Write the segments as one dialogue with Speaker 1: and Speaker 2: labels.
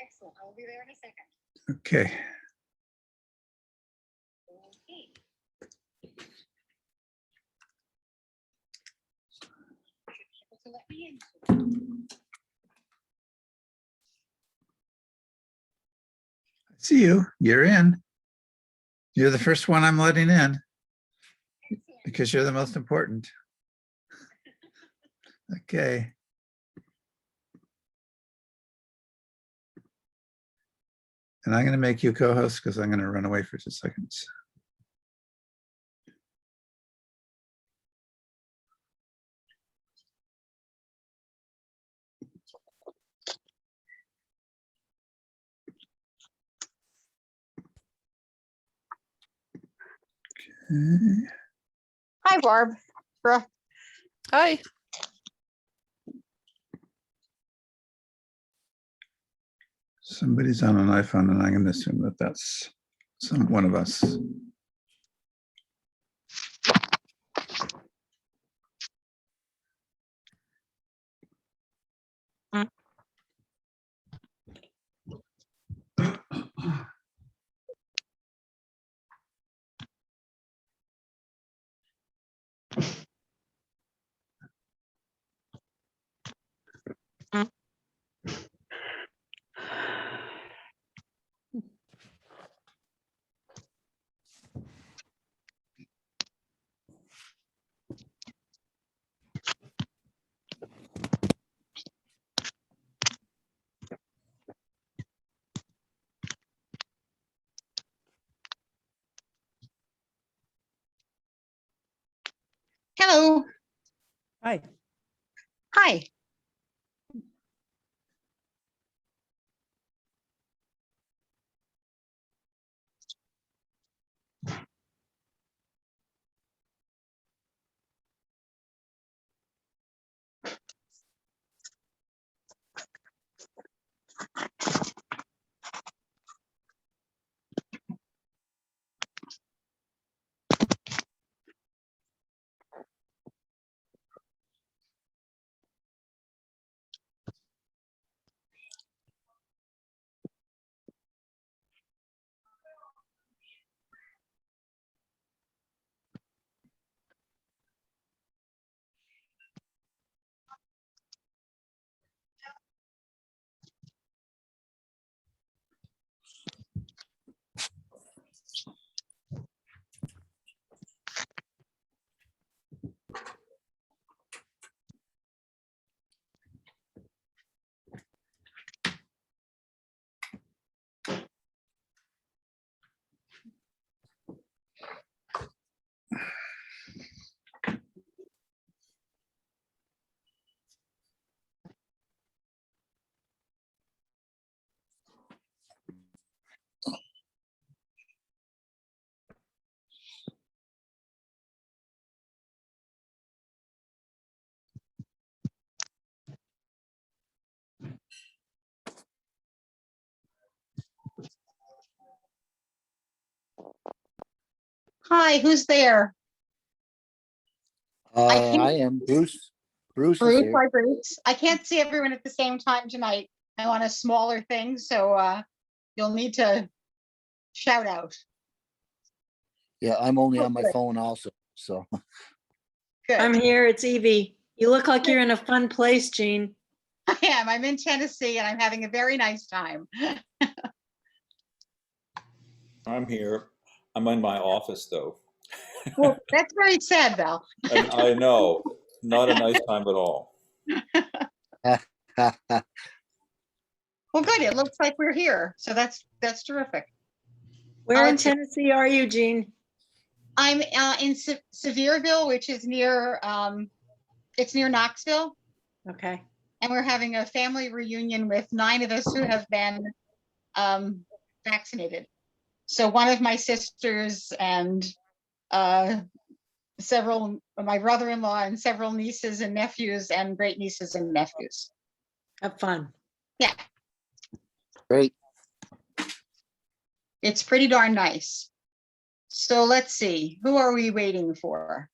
Speaker 1: Excellent. I'll be there in a second.
Speaker 2: Okay.
Speaker 1: Okay. Should be able to let me in.
Speaker 2: I see you. You're in. You're the first one I'm letting in
Speaker 1: Excellent.
Speaker 2: because you're the most important. Okay. And I'm going to make you co-host because I'm going to run away for 2 seconds. Okay.
Speaker 1: Hi, Barbara.
Speaker 3: Hi.
Speaker 2: Somebody's on an iPhone and I'm going to assume that that's one of us.
Speaker 1: Hello.
Speaker 3: Hi.
Speaker 1: Hi. Hi, who's there?
Speaker 4: I am Bruce. Bruce is
Speaker 1: Bruce,
Speaker 4: here.
Speaker 1: hi, Bruce. I can't see everyone at the same time tonight. I'm on a smaller thing, so you'll need to shout out.
Speaker 4: Yeah, I'm only on my
Speaker 1: Okay.
Speaker 4: phone also, so.
Speaker 3: I'm
Speaker 1: Good.
Speaker 3: here. It's Evie. You look like you're in a fun place, Jean.
Speaker 1: I am. I'm in Tennessee and I'm having a very nice time.
Speaker 5: I'm here. I'm in my office though.
Speaker 1: Well, that's very sad, Val.
Speaker 5: And I know, not a nice time at all.
Speaker 1: Well, good. It looks like we're here. So that's terrific.
Speaker 3: Where in
Speaker 1: Let's see.
Speaker 3: Tennessee are you, Jean?
Speaker 1: I'm in Sevierville, which is near, it's near Knoxville.
Speaker 3: Okay.
Speaker 1: And we're having a family reunion with 9 of us who have been vaccinated. So one of my sisters and several, my brother-in-law and several nieces and nephews and great nieces and nephews.
Speaker 3: Have fun.
Speaker 1: Yeah,
Speaker 4: Great.
Speaker 1: it's pretty darn nice. So let's see, who are we waiting for?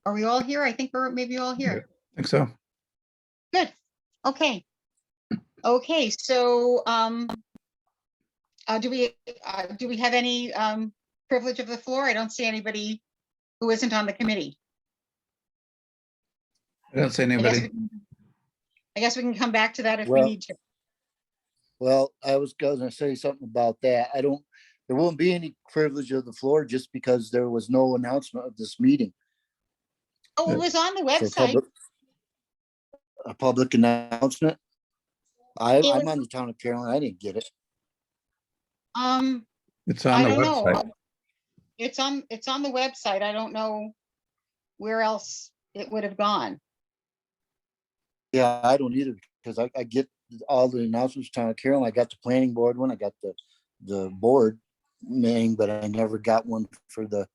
Speaker 1: Are we all here? I think we're maybe all here.
Speaker 2: I think so.
Speaker 1: Good. Okay. Okay, so, do we have any, privilege of the floor? I don't see anybody who isn't on the committee.
Speaker 2: I don't see
Speaker 1: I guess,
Speaker 2: anybody.
Speaker 1: I guess we can come back to that if we
Speaker 4: Well-
Speaker 1: need to.
Speaker 4: Well, I was gonna say something about that. There won't be any privilege of the floor just because there was no announcement of this meeting
Speaker 1: Oh, it was on the
Speaker 4: for
Speaker 1: website.
Speaker 4: a public announcement.
Speaker 1: It
Speaker 4: I'm
Speaker 1: was-
Speaker 4: on the town of Carolyn. I didn't get it.
Speaker 2: It's on
Speaker 1: I
Speaker 2: the
Speaker 1: don't know.
Speaker 2: website.
Speaker 1: It's on the website. I don't know where else it would have gone.
Speaker 4: Yeah, I don't either, because I get all the announcements, town of Carolyn. I got the planning board one, I got the board meeting, but I never got one for the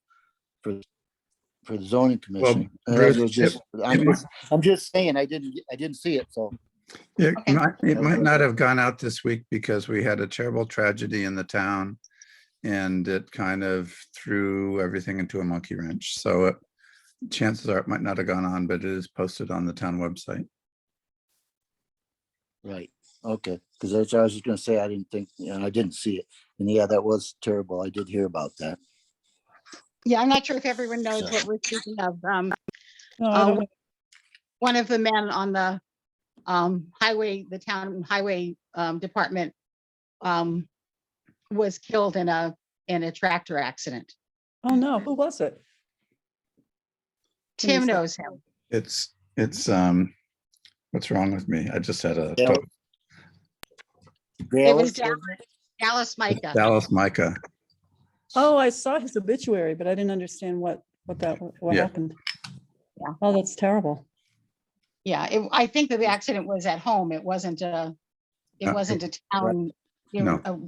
Speaker 4: zoning commission. And that
Speaker 2: Bruce,
Speaker 4: was just, I'm just saying, I didn't see it, so.
Speaker 2: It
Speaker 1: Okay.
Speaker 2: might not have gone out this week because we had a terrible tragedy in the town. And it kind of threw everything into a monkey wrench. So chances are it might not have gone on, but it is posted on the town website.
Speaker 4: Right, okay, because that's what I was just gonna say, I didn't think, I didn't see it, and yeah, that was terrible, I did hear about that.
Speaker 1: Yeah, I'm not sure if everyone knows
Speaker 4: So-
Speaker 1: what we're speaking of.
Speaker 6: No, I don't-
Speaker 1: One of the men on the highway, the town highway department was killed in a tractor accident.
Speaker 6: Oh, no, who was it? Can you
Speaker 1: Tim
Speaker 6: say-
Speaker 1: knows him.
Speaker 2: It's what's wrong with me? I just had a
Speaker 4: Yeah.
Speaker 1: It was
Speaker 4: Dallas,
Speaker 1: Dallas Micah.
Speaker 2: Dallas Micah.
Speaker 6: Oh, I saw his obituary, but I didn't understand what
Speaker 2: Yeah.
Speaker 6: happened.
Speaker 1: Yeah.
Speaker 6: Oh, that's terrible.
Speaker 1: Yeah, I think that the accident was at home. It wasn't a town,
Speaker 2: No.
Speaker 1: a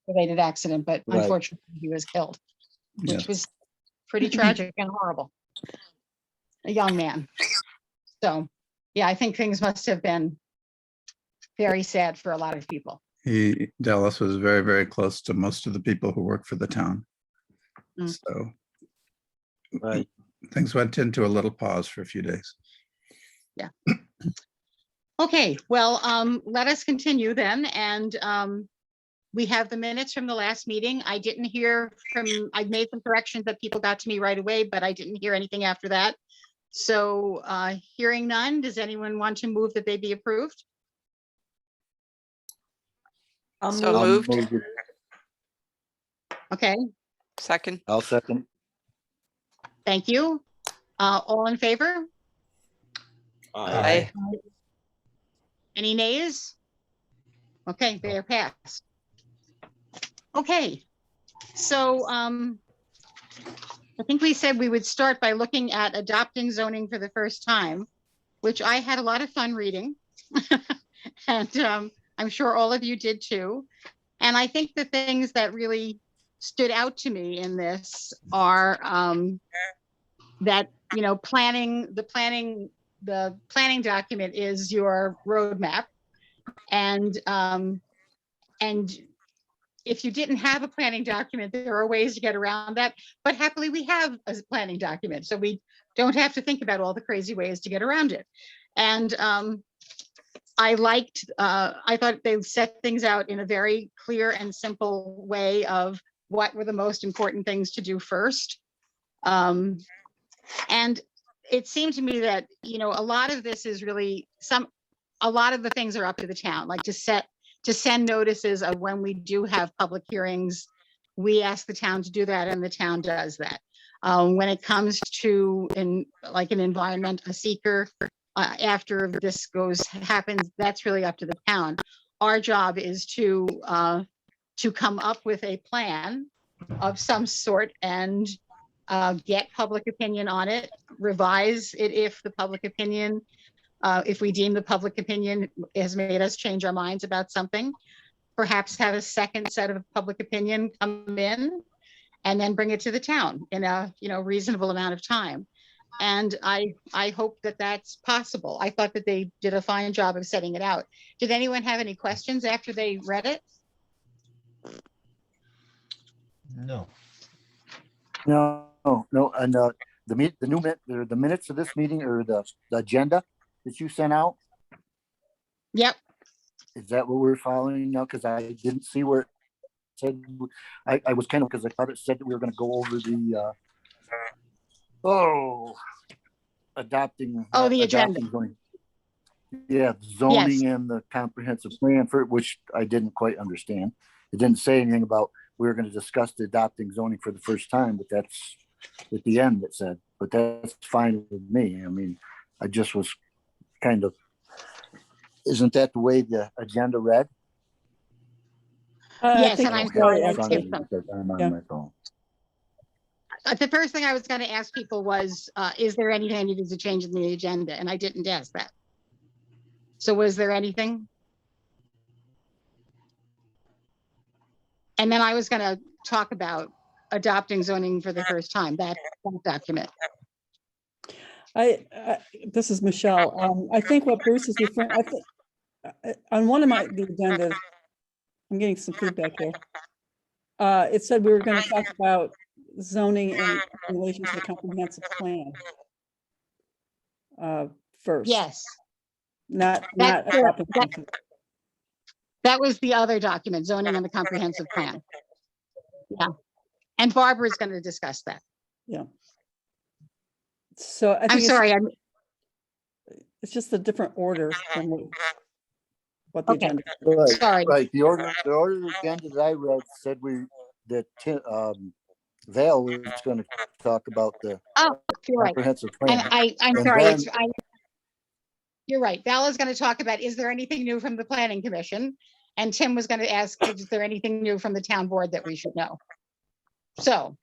Speaker 1: related accident, but
Speaker 4: Right.
Speaker 1: unfortunately he was killed,
Speaker 2: Yes.
Speaker 1: which was pretty tragic and horrible. A young man. So, yeah, I think things must have been very sad for a lot of people.
Speaker 2: Dallas was very, very close to most of the people who work for the town.
Speaker 1: Mm.
Speaker 2: So
Speaker 4: right,
Speaker 2: things went into a little pause for a few days.
Speaker 1: Okay, well, let us continue then, and we have the minutes from the last meeting. I didn't hear I made some corrections that people got to me right away, but I didn't hear anything after that. So, hearing none, does anyone want to move that they be approved?
Speaker 3: I'll
Speaker 7: So
Speaker 3: move.
Speaker 4: I'll
Speaker 7: moved.
Speaker 4: move it.
Speaker 1: Okay,
Speaker 7: Second.
Speaker 4: I'll second,
Speaker 1: thank you. All in favor?
Speaker 7: Aye.
Speaker 1: Any nays? Okay, they are passed. Okay, so I think we said we would start by looking at adopting zoning for the first time, which I had a lot of fun reading. And I'm sure all of you did too. And I think the things that really stood out to me in this are that, the planning document is your roadmap. And if you didn't have a planning document, there are ways to get around that. But happily, we have a planning document, so we don't have to think about all the crazy ways to get around it. And I thought they set things out in a very clear and simple way of what were the most important things to do first. And it seemed to me that, a lot of this is really a lot of the things are up to the town, like to send notices of when we do have public hearings. We ask the town to do that and the town does that. When it comes to an environment, a seeker, after this happens, that's really up to the town. Our job is to come up with a plan of some sort and get public opinion on it, revise it if the public opinion, if we deem the public opinion has made us change our minds about something, perhaps have a second set of public opinion come in and then bring it to the town in a reasonable amount of time. And I hope that that's possible. I thought that they did a fine job of setting it out. Did anyone have any questions after they read it?
Speaker 8: No.
Speaker 4: no, and the minutes of this meeting or the agenda that you sent out,
Speaker 1: Yep.
Speaker 4: Is that what we're following now? Because I didn't see where it said, I was kind of, because I thought it said that we were gonna go over the, adopting.
Speaker 1: Oh, the
Speaker 4: adopting
Speaker 1: agenda.
Speaker 4: zoning. Yeah, zoning and the comprehensive plan for, which I didn't quite understand. It didn't say anything about, we were gonna discuss the adopting zoning for the first time, but that's at the end it said, but that's fine with me. I mean, I just was kind of, isn't that the way the agenda read?
Speaker 6: I
Speaker 1: Yes,
Speaker 6: think
Speaker 1: and I'm
Speaker 6: it's
Speaker 1: sorry,
Speaker 6: right,
Speaker 1: I
Speaker 6: actually.
Speaker 1: skipped them.
Speaker 4: Because I'm on
Speaker 6: Yeah.
Speaker 4: my phone.
Speaker 1: The first thing I was going to ask people was, is there anything I needed to change in the agenda? And I didn't ask that. So was there anything? And then I was going to talk about adopting zoning for the first time, that document.
Speaker 6: This is Michelle. I think what Bruce is referring, I think, on one of the agendas, I'm getting some feedback here. It said we were gonna talk about zoning in relation to the comprehensive plan. First,
Speaker 1: Yes,
Speaker 6: not
Speaker 1: That's
Speaker 6: adopting
Speaker 1: correct.
Speaker 6: something.
Speaker 1: that was the other document, zoning and the comprehensive plan. Yeah. And Barbara's going to discuss that.
Speaker 6: So I
Speaker 1: I'm
Speaker 6: think
Speaker 1: sorry,
Speaker 6: it's just a different order than what the
Speaker 1: Okay.
Speaker 6: agenda.
Speaker 4: Right,
Speaker 1: sorry.
Speaker 4: right. The order of the agenda that I read said Val was gonna talk about the
Speaker 1: Oh, you're right.
Speaker 4: comprehensive
Speaker 1: And
Speaker 4: plan.
Speaker 1: I'm
Speaker 4: And
Speaker 1: sorry.
Speaker 4: then-
Speaker 1: You're right. Val is going to talk about, is there anything new from the planning commission? And Tim was going to ask, is there anything new from the town board that we should know? So,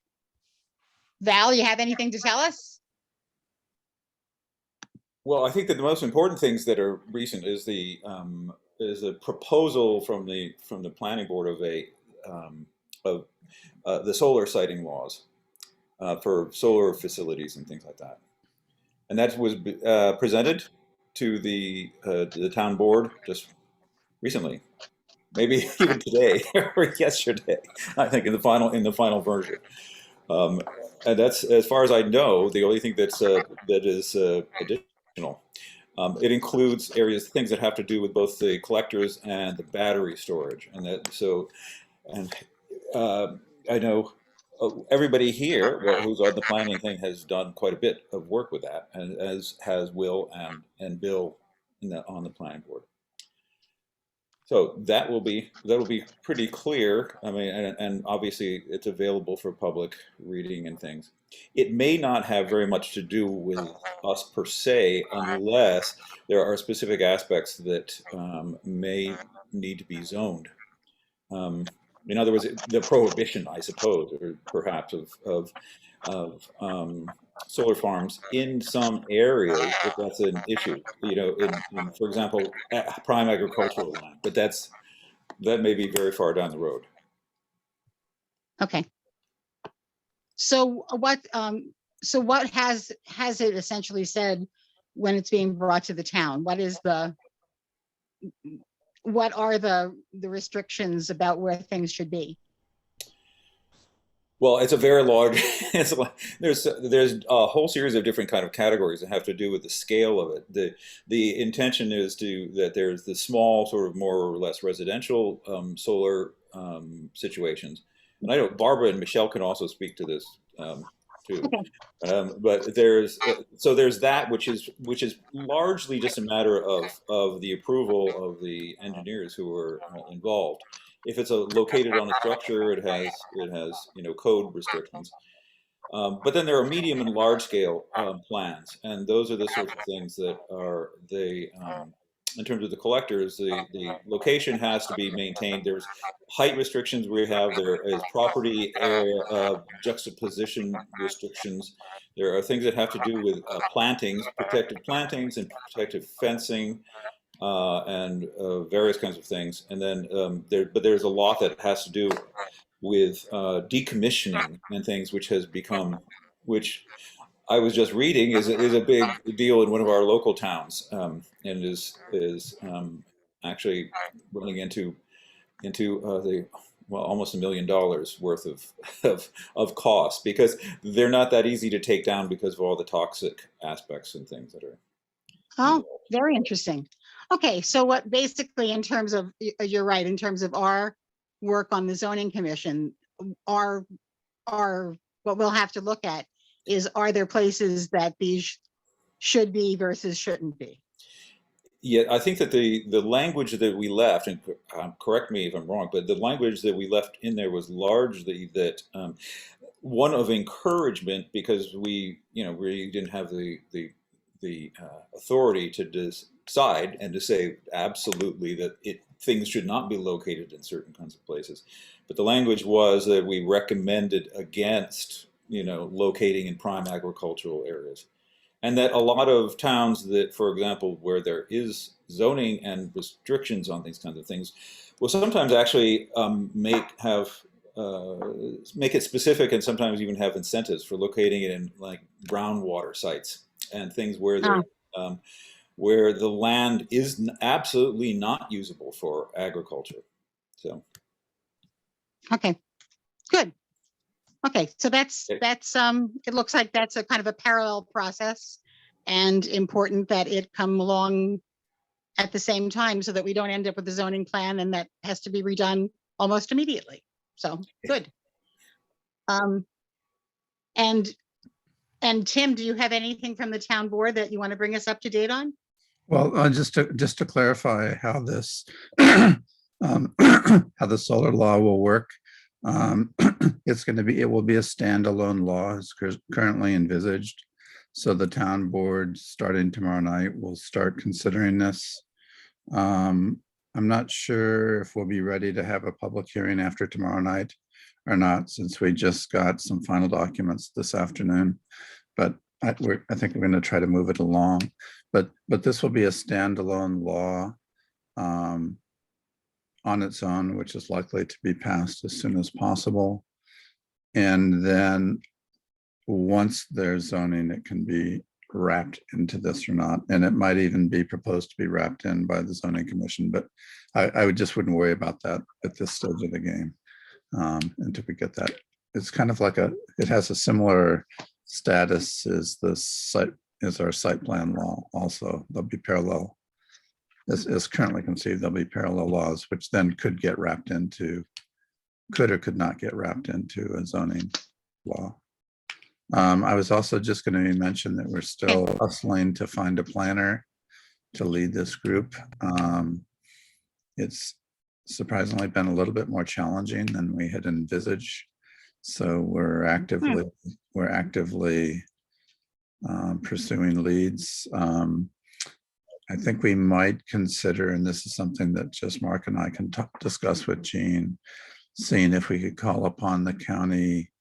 Speaker 1: Val, you have anything to tell us?
Speaker 5: Well, I think that the most important things that are recent is the proposal from the planning board of the solar siting laws for solar facilities and things like that, and that was presented to the town board just recently, maybe even today or yesterday. I think in the final version. And that's, as far as I know, the only thing that is additional. It includes things that have to do with both the collectors and the battery storage, and I know everybody here who's on the planning thing has done quite a bit of work with that, and as has Will and Bill on the planning board. So that will be pretty clear. I mean, and obviously it's available for public reading and things. It may not have very much to do with us per se, unless there are specific aspects that may need to be zoned. In other words, the prohibition, I suppose, or perhaps of solar farms in some areas, if that's an issue, in for example, prime agricultural land, but that may be very far down the road.
Speaker 1: Okay. So what has it essentially said when it's being brought to the town? What are the restrictions about where things should be?
Speaker 5: Well, it's a very large. There's a whole series of different kind of categories that have to do with the scale of it. The intention is that there's the small, sort of more or less residential solar situations, and I know Barbara and Michelle can also speak to this too.
Speaker 1: Okay.
Speaker 5: But there's that which is largely just a matter of the approval of the engineers who are involved. If it's located on a structure, it has code restrictions. But then there are medium and large scale plans, and those are the sorts of things that are in terms of the collectors, the location has to be maintained. There's height restrictions there is property area juxtaposition restrictions. There are things that have to do with plantings, protected plantings and protective fencing, and various kinds of things. And then there's a lot that has to do with decommissioning and things, which I was just reading is a big deal in one of our local towns, and is actually running into almost $1 million worth of costs, because they're not that easy to take down because of all the toxic aspects and things that are.
Speaker 1: Oh, very interesting. Okay, so what basically in terms of, you're right, in terms of our work on the zoning commission, what we'll have to look at is, are there places that these should be versus shouldn't be?
Speaker 5: Yeah, I think that the language that we left, and correct me if I'm wrong, but the language that we left in there was largely that one of encouragement, because we, you know, we didn't have the authority to decide and to say absolutely that things should not be located in certain kinds of places. But the language was that we recommended against, you know, locating in prime agricultural areas. And that a lot of towns that, for example, where there is zoning and restrictions on these kinds of things, will sometimes actually make it specific, and sometimes even have incentives for locating it in like groundwater sites and things where where the land is absolutely not usable for agriculture. So,
Speaker 1: Okay, good. Okay, so that's,
Speaker 5: Okay.
Speaker 1: it looks like that's a kind of a parallel process, and important that it come along at the same time so that we don't end up with a zoning plan and that has to be redone almost immediately. So, good. And Tim, do you have anything from the town board that you want to bring us up to date on?
Speaker 2: Well, just to clarify how this, how the solar law will work. It will be a standalone law as currently envisaged. So the town board, starting tomorrow night, will start considering this. I'm not sure if we'll be ready to have a public hearing after tomorrow night or not, since we just got some final documents this afternoon. But I think we're going to try to move it along. But this will be a standalone law on its own, which is likely to be passed as soon as possible. And then once there's zoning, it can be wrapped into this or not. And it might even be proposed to be wrapped in by the zoning commission, but I just wouldn't worry about that at this stage of the game until we get that. It's kind of like it has a similar status as the site, as our site plan law also. There'll be parallel, as currently conceived, there'll be parallel laws, which then could get wrapped into, could or could not get wrapped into a zoning law. I was also just going to mention that we're still hustling to find a planner to lead this group. It's surprisingly been a little bit more challenging than we had envisaged. So we're actively pursuing leads. I think we might consider, and this is something that just Mark and I can discuss with Jean, seeing if we could call upon the county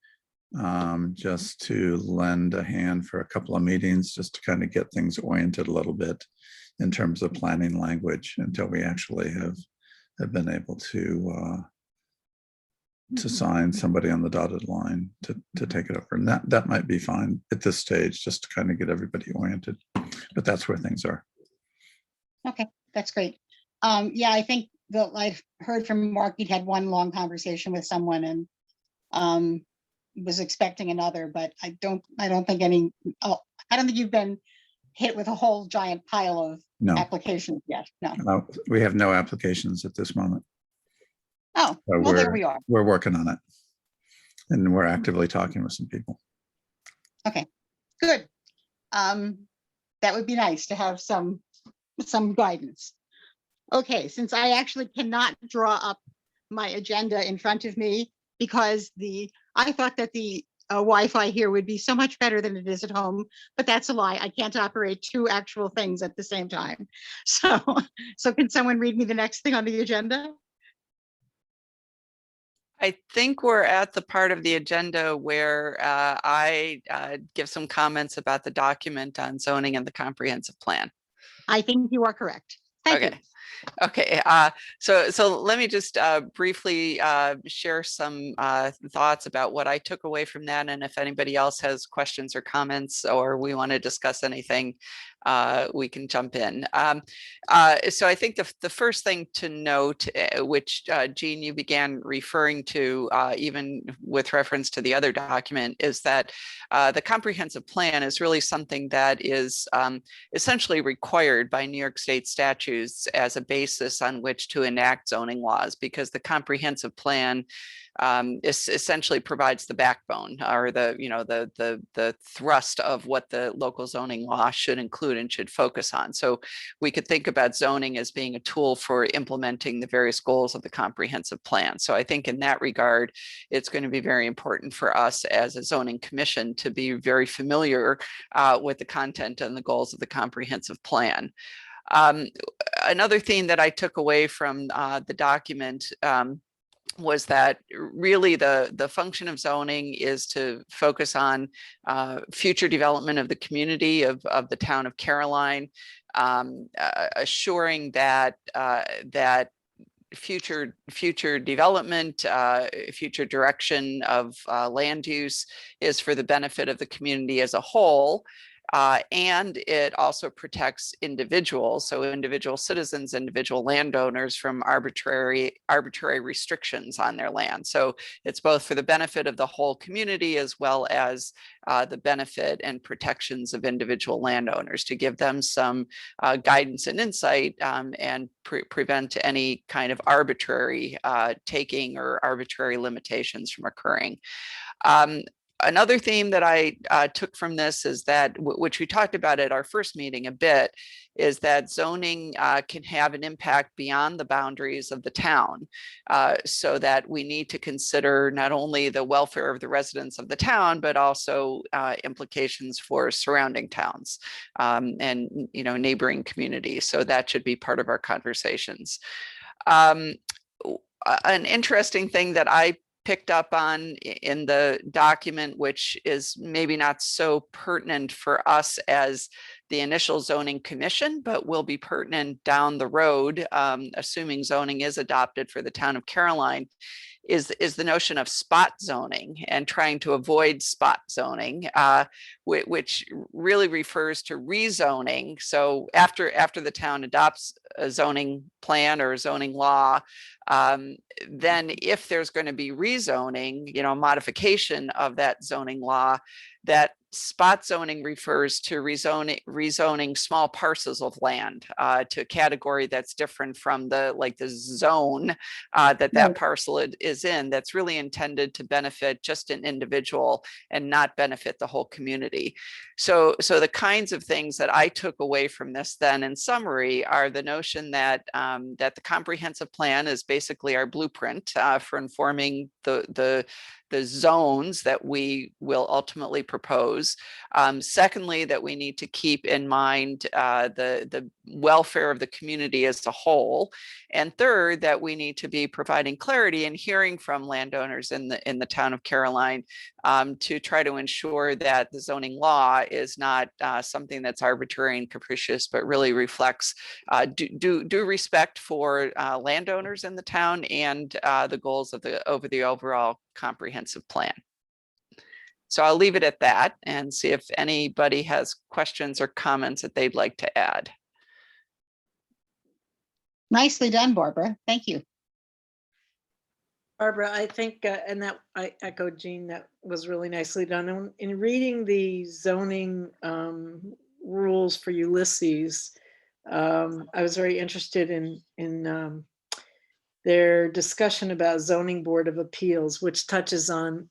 Speaker 2: just to lend a hand for a couple of meetings, just to kind of get things oriented a little bit in terms of planning language until we actually have been able to sign somebody on the dotted line to take it over. And that might be fine at this stage, just to kind of get everybody oriented. But that's where things are.
Speaker 1: Okay, that's great. Yeah, I think that I've heard from Mark, he'd had one long conversation with someone and was expecting another, but I don't think I don't think you've been hit with a whole giant pile of
Speaker 2: No,
Speaker 1: applications yet. No.
Speaker 2: we have no applications at this moment.
Speaker 1: Oh,
Speaker 2: So
Speaker 1: well, there we are.
Speaker 2: We're working on it. And we're actively talking with some people.
Speaker 1: Okay, good. That would be nice to have some guidance. Okay, since I actually cannot draw up my agenda in front of me because I thought that the Wi-Fi here would be so much better than it is at home, but that's a lie. I can't operate two actual things at the same time. So can someone read me the next thing on the agenda?
Speaker 7: I think we're at the part of the agenda where I give some comments about the document on zoning and the comprehensive plan.
Speaker 1: I think you are correct. Thank you.
Speaker 7: Okay. Okay, so let me just briefly share some thoughts about what I took away from that, and if anybody else has questions or comments, or we want to discuss anything, we can jump in. So I think the first thing to note, which Jean, you began referring to, even with reference to the other document, is that the comprehensive plan is really something that is essentially required by New York State statutes as a basis on which to enact zoning laws, because the comprehensive plan essentially provides the backbone, or the thrust of what the local zoning law should include and should focus on. So we could think about zoning as being a tool for implementing the various goals of the comprehensive plan. So I think in that regard, it's going to be very important for us as a zoning commission to be very familiar with the content and the goals of the comprehensive plan. Another thing that I took away from the document was that really the function of zoning is to focus on future development of the community of the town of Caroline, assuring that future development, future direction of land use is for the benefit of the community as a whole. And it also protects individuals, so individual citizens, individual landowners, from arbitrary restrictions on their land. So it's both for the benefit of the whole community as well as the benefit and protections of individual landowners, to give them some guidance and insight, and prevent any kind of arbitrary taking or arbitrary limitations from occurring. Another theme that I took from this is that, which we talked about at our first meeting a bit, is that zoning can have an impact beyond the boundaries of the town, so that we need to consider not only the welfare of the residents of the town, but also implications for surrounding towns and neighboring communities. So that should be part of our conversations. An interesting thing that I picked up on in the document, which is maybe not so pertinent for us as the initial zoning commission, but will be pertinent down the road, assuming zoning is adopted for the town of Caroline, is the notion of spot zoning and trying to avoid spot zoning, which really refers to rezoning. So after the town adopts a zoning plan or a zoning law, then if there's going to be rezoning, modification of that zoning law, that spot zoning refers to rezoning small parcels of land to a category that's different from the zone that parcel is in, that's really intended to benefit just an individual and not benefit the whole community. So the kinds of things that I took away from this then, in summary, are the notion that that the comprehensive plan is basically our blueprint for informing the zones that we will ultimately propose. Secondly, that we need to keep in mind the welfare of the community as a whole. And third, that we need to be providing clarity and hearing from landowners in the town of Caroline to try to ensure that the zoning law is not something that's arbitrary and capricious, but really reflects due respect for landowners in the town and the goals of the overall comprehensive plan. So I'll leave it at that and see if anybody has questions or comments that they'd like to add.
Speaker 1: Nicely done, Barbara. Thank you.
Speaker 3: Barbara, I think, and that I echo Jean, that was really nicely done. In reading the zoning rules for Ulysses, I was very interested in their discussion about zoning board of appeals, which touches on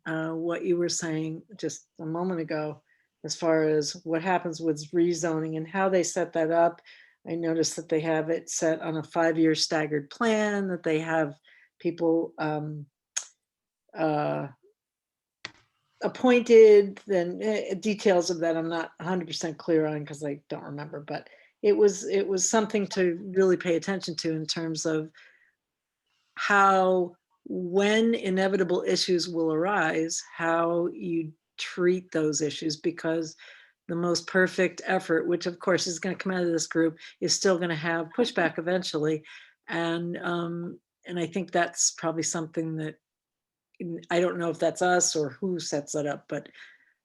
Speaker 3: what you were saying just a moment ago, as far as what happens with rezoning and how they set that up. I noticed that they have it set on a 5-year staggered plan, that they have people appointed, then details of that I'm not 100% clear on because I don't remember, but it was something to really pay attention to in terms of how, when inevitable issues will arise, how you treat those issues, because the most perfect effort, which of course is going to come out of this group, is still going to have pushback eventually. And I think that's probably something that, I don't know if that's us or who sets that up, but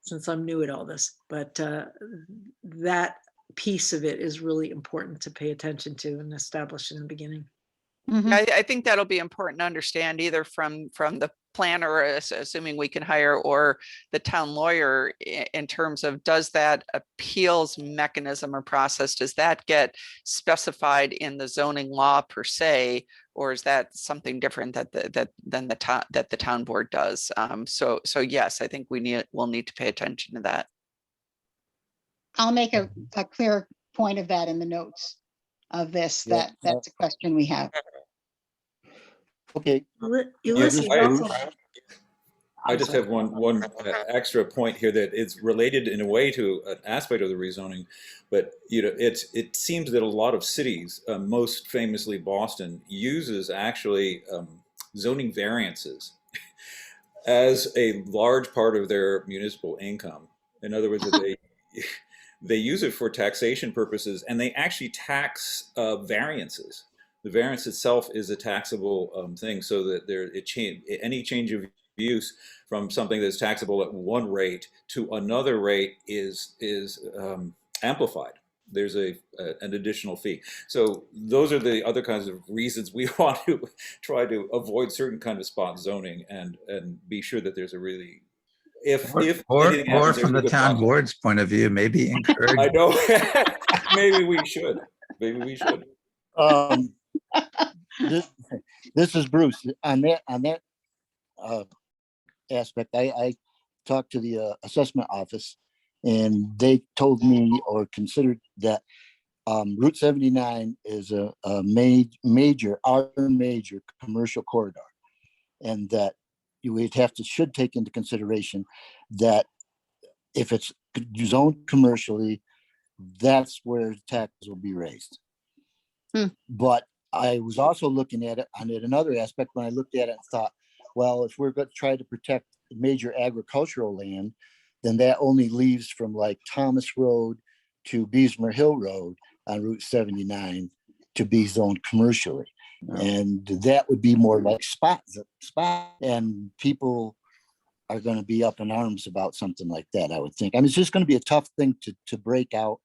Speaker 3: since I'm new at all this, but that piece of it is really important to pay attention to and establish in the beginning.
Speaker 1: Mhm.
Speaker 7: I think that'll be important to understand either from the planner, assuming we can hire, or the town lawyer in terms of, does that appeals mechanism or process, does that get specified in the zoning law per se, or is that something different that the town board does? So yes, I think we'll need to pay attention to that.
Speaker 1: I'll make a clear point of that in the notes of this,
Speaker 4: Yeah,
Speaker 1: that's a question we have.
Speaker 4: Okay.
Speaker 3: Ulysses,
Speaker 5: I-
Speaker 3: also-
Speaker 5: I
Speaker 3: I'm
Speaker 5: just
Speaker 3: sorry.
Speaker 5: have one extra point here that is related in a way to an aspect of the rezoning, but it seems that a lot of cities, most famously Boston, uses actually zoning variances as a large part of their municipal income. In other words, they use it for taxation purposes, and they actually tax variances. The variance itself is a taxable thing, so that any change of use from something that's taxable at one rate to another rate is amplified. There's an additional fee. So those are the other kinds of reasons we want to try to avoid certain kind of spot zoning and be sure that there's a really, if anything
Speaker 2: Or
Speaker 5: happens,
Speaker 2: from the
Speaker 5: there's a good
Speaker 2: town
Speaker 5: process.
Speaker 2: board's point of view, maybe encourage.
Speaker 5: I know. Maybe we should. Maybe we should.
Speaker 4: This is Bruce. On that aspect, I talked to the assessment office, and they told me or considered that Route 79 is a major commercial corridor, and that you would should take into consideration that if it's zoned commercially, that's where taxes will be raised. But I was also looking at it on another aspect when I looked at it and thought, well, if we're going to try to protect major agricultural land, then that only leaves from like Thomas Road to Beesmer Hill Road on Route 79 to be zoned commercially. And that would be more like spot, and people are going to be up in arms about something like that, I would think. I mean, it's just going to be a tough thing to break out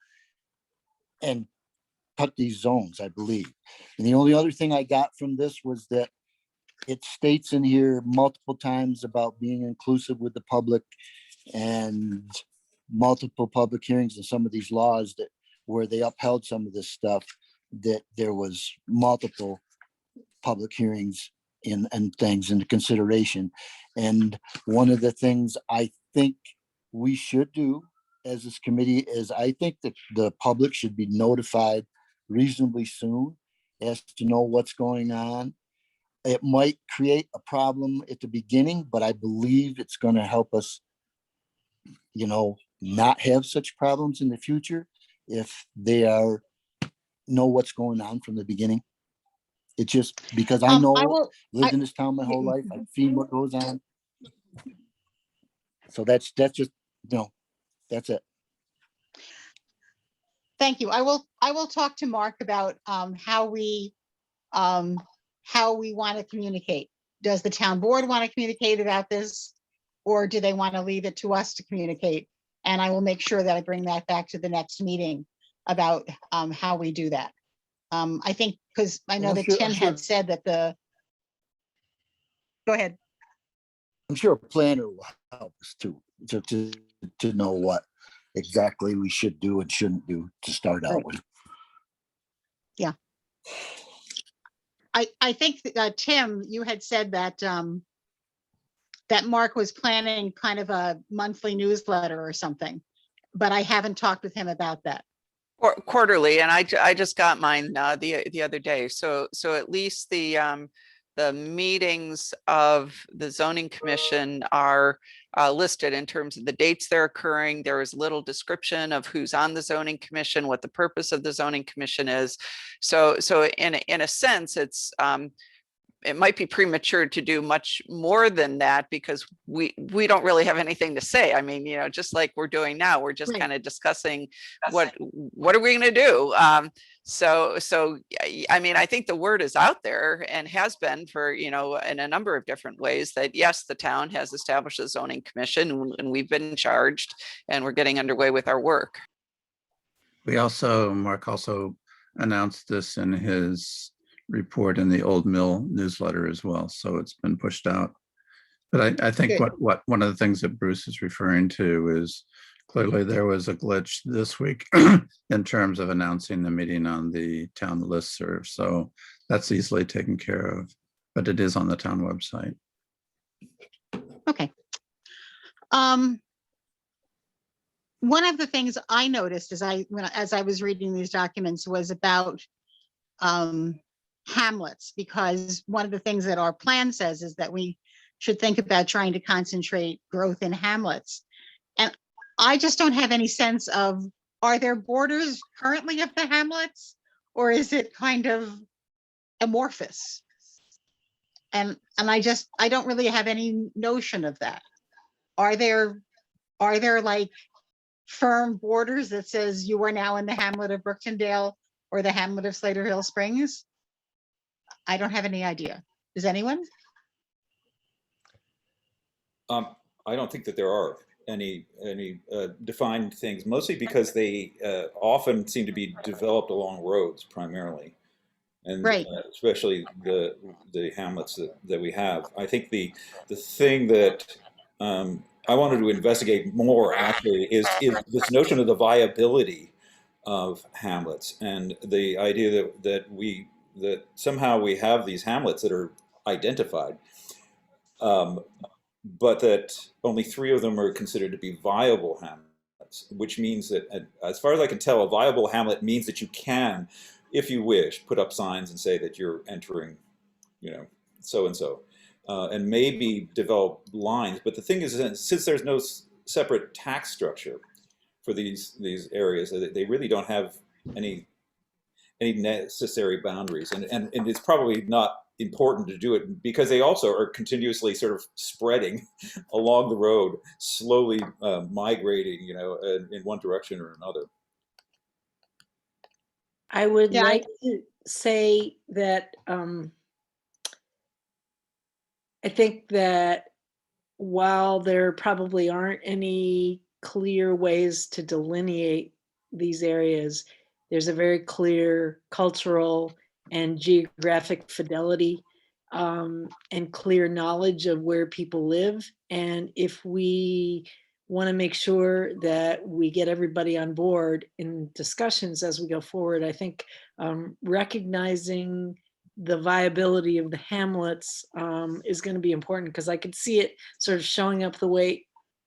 Speaker 4: and cut these zones, I believe. And the only other thing I got from this was that it states in here multiple times about being inclusive with the public, and multiple public hearings and some of these laws that where they upheld some of this stuff, that there was multiple public hearings and things into consideration. And one of the things I think we should do as this committee is, I think that the public should be notified reasonably soon as to know what's going on. It might create a problem at the beginning, but I believe it's going to help us, not have such problems in the future if they know what's going on from the beginning. It's just because I know, lived in this town my whole life, I've seen what goes on. So that's just, that's it.
Speaker 1: Thank you. I will talk to Mark about how we want to communicate. Does the town board want to communicate about this, or do they want to leave it to us to communicate? And I will make sure that I bring that back to the next meeting about how we do that. I think, because I know
Speaker 4: I'm
Speaker 1: that
Speaker 4: sure-
Speaker 1: Tim
Speaker 4: I'm sure-
Speaker 1: had said that go ahead.
Speaker 4: I'm sure a planner will help us to know what exactly we should do and shouldn't do to start out
Speaker 1: Right.
Speaker 4: with.
Speaker 1: I think, Tim, you had said that that Mark was planning kind of a monthly newsletter or something, but I haven't talked with him about that.
Speaker 7: Quarterly, and I just got mine the other day. So at least the meetings of the zoning commission are listed in terms of the dates they're occurring. There is little description of who's on the zoning commission, what the purpose of the zoning commission is. So in a sense, it might be premature to do much more than that, because we don't really have anything to say. I mean, just like we're doing now, we're just
Speaker 1: Right.
Speaker 7: kind of discussing what are we going to do. So I mean, I think the word is out there and has been for, in a number of different ways, that yes, the town has established a zoning commission and we've been charged and we're getting underway with our work.
Speaker 2: Mark also announced this in his report in the Old Mill newsletter as well, so it's been pushed out. But I think
Speaker 1: Good.
Speaker 2: what one of the things that Bruce is referring to is clearly there was a glitch this week in terms of announcing the meeting on the town listserv. So that's easily taken care of, but it is on the town website.
Speaker 1: Okay. One of the things I noticed as I was reading these documents was about hamlets, because one of the things that our plan says is that we should think about trying to concentrate growth in hamlets. And I just don't have any sense of, are there borders currently of the hamlets, or is it kind of amorphous? And I don't really have any notion of that. Are there like firm borders that says you are now in the hamlet of Brooktondale or the hamlet of Slater Hill Springs? I don't have any idea. Does anyone?
Speaker 5: I don't think that there are any defined things, mostly because they often seem to be developed along roads primarily, and
Speaker 1: Right.
Speaker 5: Especially the hamlets that we have. I think the thing that I wanted to investigate more actually is this notion of the viability of hamlets, and the idea that somehow we have these hamlets that are identified, but that only 3 of them are considered to be viable hamlets, which means that, as far as I can tell, a viable hamlet means that you can, if you wish, put up signs and say that you're entering, so and so, and maybe develop lines. But the thing is, since there's no separate tax structure for these areas, they really don't have any necessary boundaries, and it's probably not important to do it because they also are continuously sort of spreading along the road, slowly migrating, in one direction or another.
Speaker 3: I would
Speaker 1: Yeah,
Speaker 3: like to say that I think that while there probably aren't any clear ways to delineate these areas, there's a very clear cultural and geographic fidelity and clear knowledge of where people live. And if we want to make sure that we get everybody on board in discussions as we go forward, I think recognizing the viability of the hamlets is going to be important, because I could see it sort of showing up the way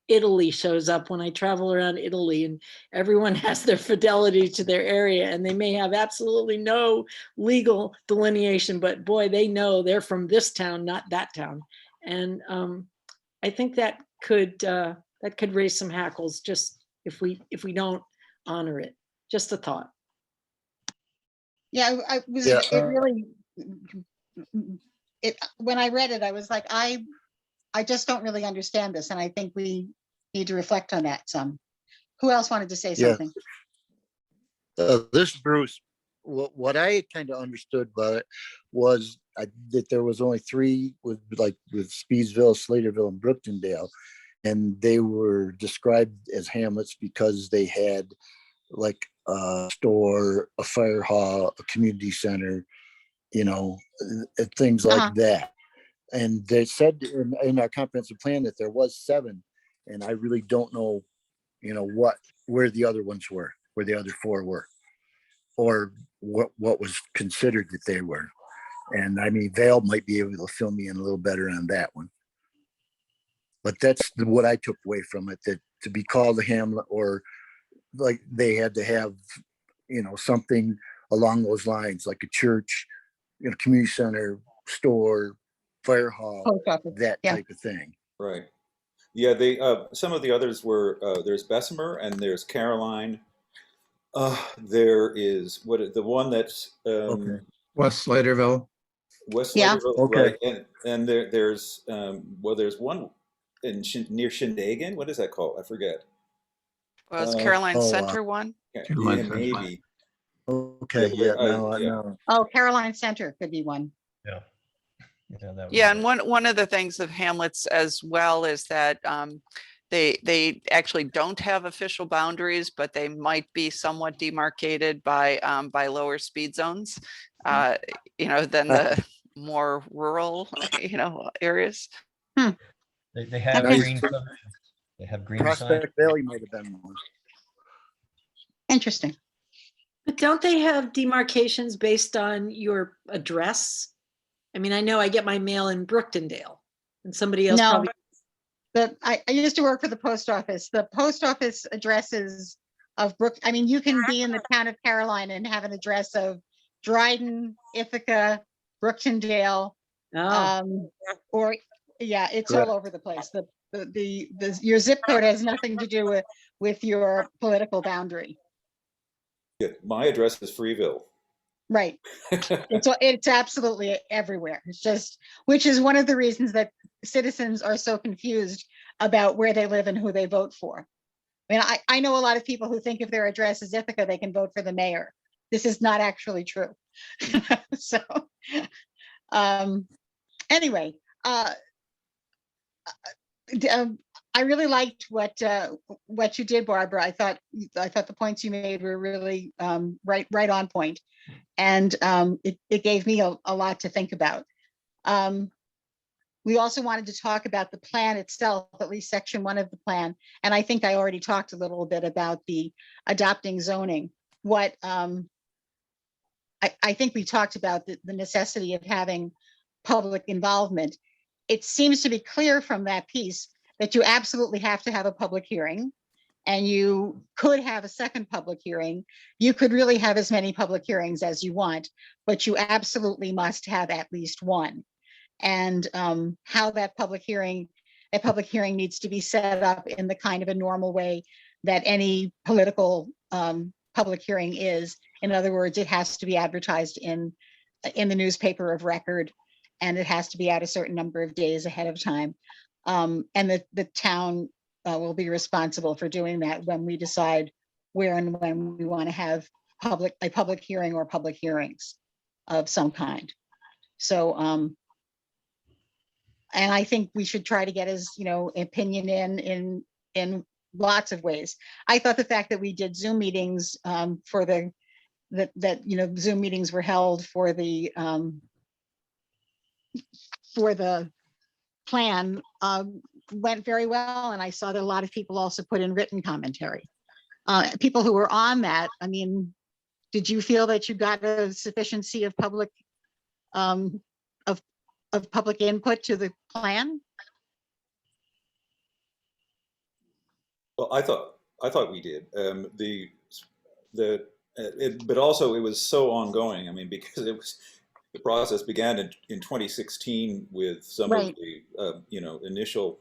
Speaker 3: Italy shows up when I travel around Italy, and everyone has their fidelity to their area, and they may have absolutely no legal delineation, but boy, they know they're from this town, not that town. And I think that could raise some hackles just if we don't honor it. Just a thought.
Speaker 1: yeah, I was,
Speaker 4: Yeah.
Speaker 1: it really, when I read it, I was like, I just don't really understand this. And I think we need to reflect on that some. Who else wanted to say
Speaker 4: Yeah.
Speaker 1: something?
Speaker 4: This Bruce, what I kind of understood about it was that there was only 3 with Speedsville, Slaterville, and Brooktondale, and they were described as hamlets because they had like a store, a fire hall, a community center, things like that. And they said in our comprehensive plan that there was 7, and I really don't know, where the other ones were, where the other 4 were, or what was considered that they were. And I mean, Vale might be able to fill me in a little better on that one. But that's what I took away from it, that to be called a hamlet, or like they had to have, something along those lines, like a church, community center, store, fire hall,
Speaker 1: Post office.
Speaker 4: that
Speaker 1: Yeah.
Speaker 4: type of thing.
Speaker 5: Right. Yeah, they some of the others were there's Bessemer and there's Caroline. There is the one that's
Speaker 4: Okay.
Speaker 2: West Slaterville.
Speaker 5: West
Speaker 1: Yeah.
Speaker 5: Slaterville,
Speaker 4: Okay.
Speaker 5: right? And there's there's one near Shindagan. What is that called? I forget.
Speaker 7: Was
Speaker 5: Uh,
Speaker 7: Caroline
Speaker 4: oh,
Speaker 7: Center one?
Speaker 5: Yeah,
Speaker 2: Caroline Center.
Speaker 5: maybe.
Speaker 4: Okay,
Speaker 5: Yeah,
Speaker 4: yeah, no,
Speaker 5: yeah.
Speaker 4: no.
Speaker 1: Oh, Caroline Center could be one.
Speaker 8: Yeah. Yeah, that
Speaker 7: Yeah,
Speaker 8: was
Speaker 7: and one of the things of hamlets as well is that They actually don't have official boundaries, but they might be somewhat demarcated by lower speed zones, you know, than the more rural, you know, areas.
Speaker 8: They have
Speaker 1: Okay.
Speaker 8: green, they have green signs.
Speaker 4: Prospect Valley might have been one.
Speaker 1: Interesting.
Speaker 3: But don't they have demarcations based on your address? I mean, I know I get my mail in Brooktondale and somebody else
Speaker 1: No.
Speaker 3: probably.
Speaker 1: I used to work for the post office. The post office addresses of I mean, you can be in the town of Caroline and have an address of Dryden, Ithaca, Brooktondale,
Speaker 3: Oh,
Speaker 1: or, yeah, it's
Speaker 4: Correct.
Speaker 1: all over the place. Your zip code has nothing to do with your political boundary.
Speaker 5: Yeah, my address is Freeville.
Speaker 1: Right. It's absolutely everywhere. It's just, which is one of the reasons that citizens are so confused about where they live and who they vote for. I mean, I know a lot of people who think if their address is Ithaca, they can vote for the mayor. This is not actually true. So, anyway, I really liked what you did, Barbara. I thought the points you made were really right on point. And it gave me a lot to think about. We also wanted to talk about the plan itself, at least section 1 of the plan. And I think I already talked a little bit about the adopting zoning. What I think we talked about the necessity of having public involvement. It seems to be clear from that piece that you absolutely have to have a public hearing. And you could have a second public hearing. You could really have as many public hearings as you want, but you absolutely must have at least one. And how that public hearing needs to be set up in the kind of a normal way that any political public hearing is. In other words, it has to be advertised in the newspaper of record, and it has to be out a certain number of days ahead of time. And the town will be responsible for doing that when we decide where and when we want to have a public hearing or public hearings of some kind. So, and I think we should try to get his, opinion in lots of ways. I thought the fact that we did Zoom meetings for Zoom meetings were held for the plan went very well, and I saw that a lot of people also put in written commentary. People who were on that, I mean, did you feel that you got a sufficiency of public public input to the plan?
Speaker 5: Well, I thought we did. But also it was so ongoing. I mean, because the process began in 2016 with some
Speaker 1: Right.
Speaker 5: of the initial,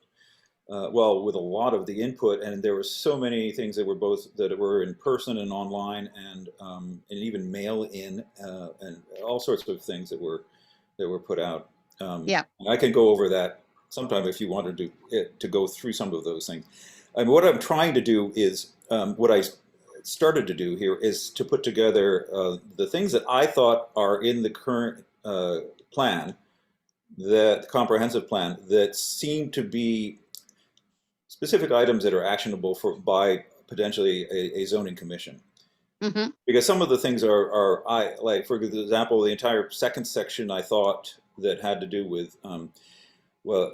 Speaker 5: with a lot of the input, and there were so many things that were in person and online, and even mail in, and all sorts of things that were put out.
Speaker 1: Yeah.
Speaker 5: And I can go over that sometime if you wanted to go through some of those things. I mean, what I'm trying to do is what I started to do here is to put together the things that I thought are in the current plan, the comprehensive plan, that seem to be specific items that are actionable by potentially a zoning commission.
Speaker 1: Mm-hmm.
Speaker 5: Because some of the things are like, for example, the entire second section I thought that had to do with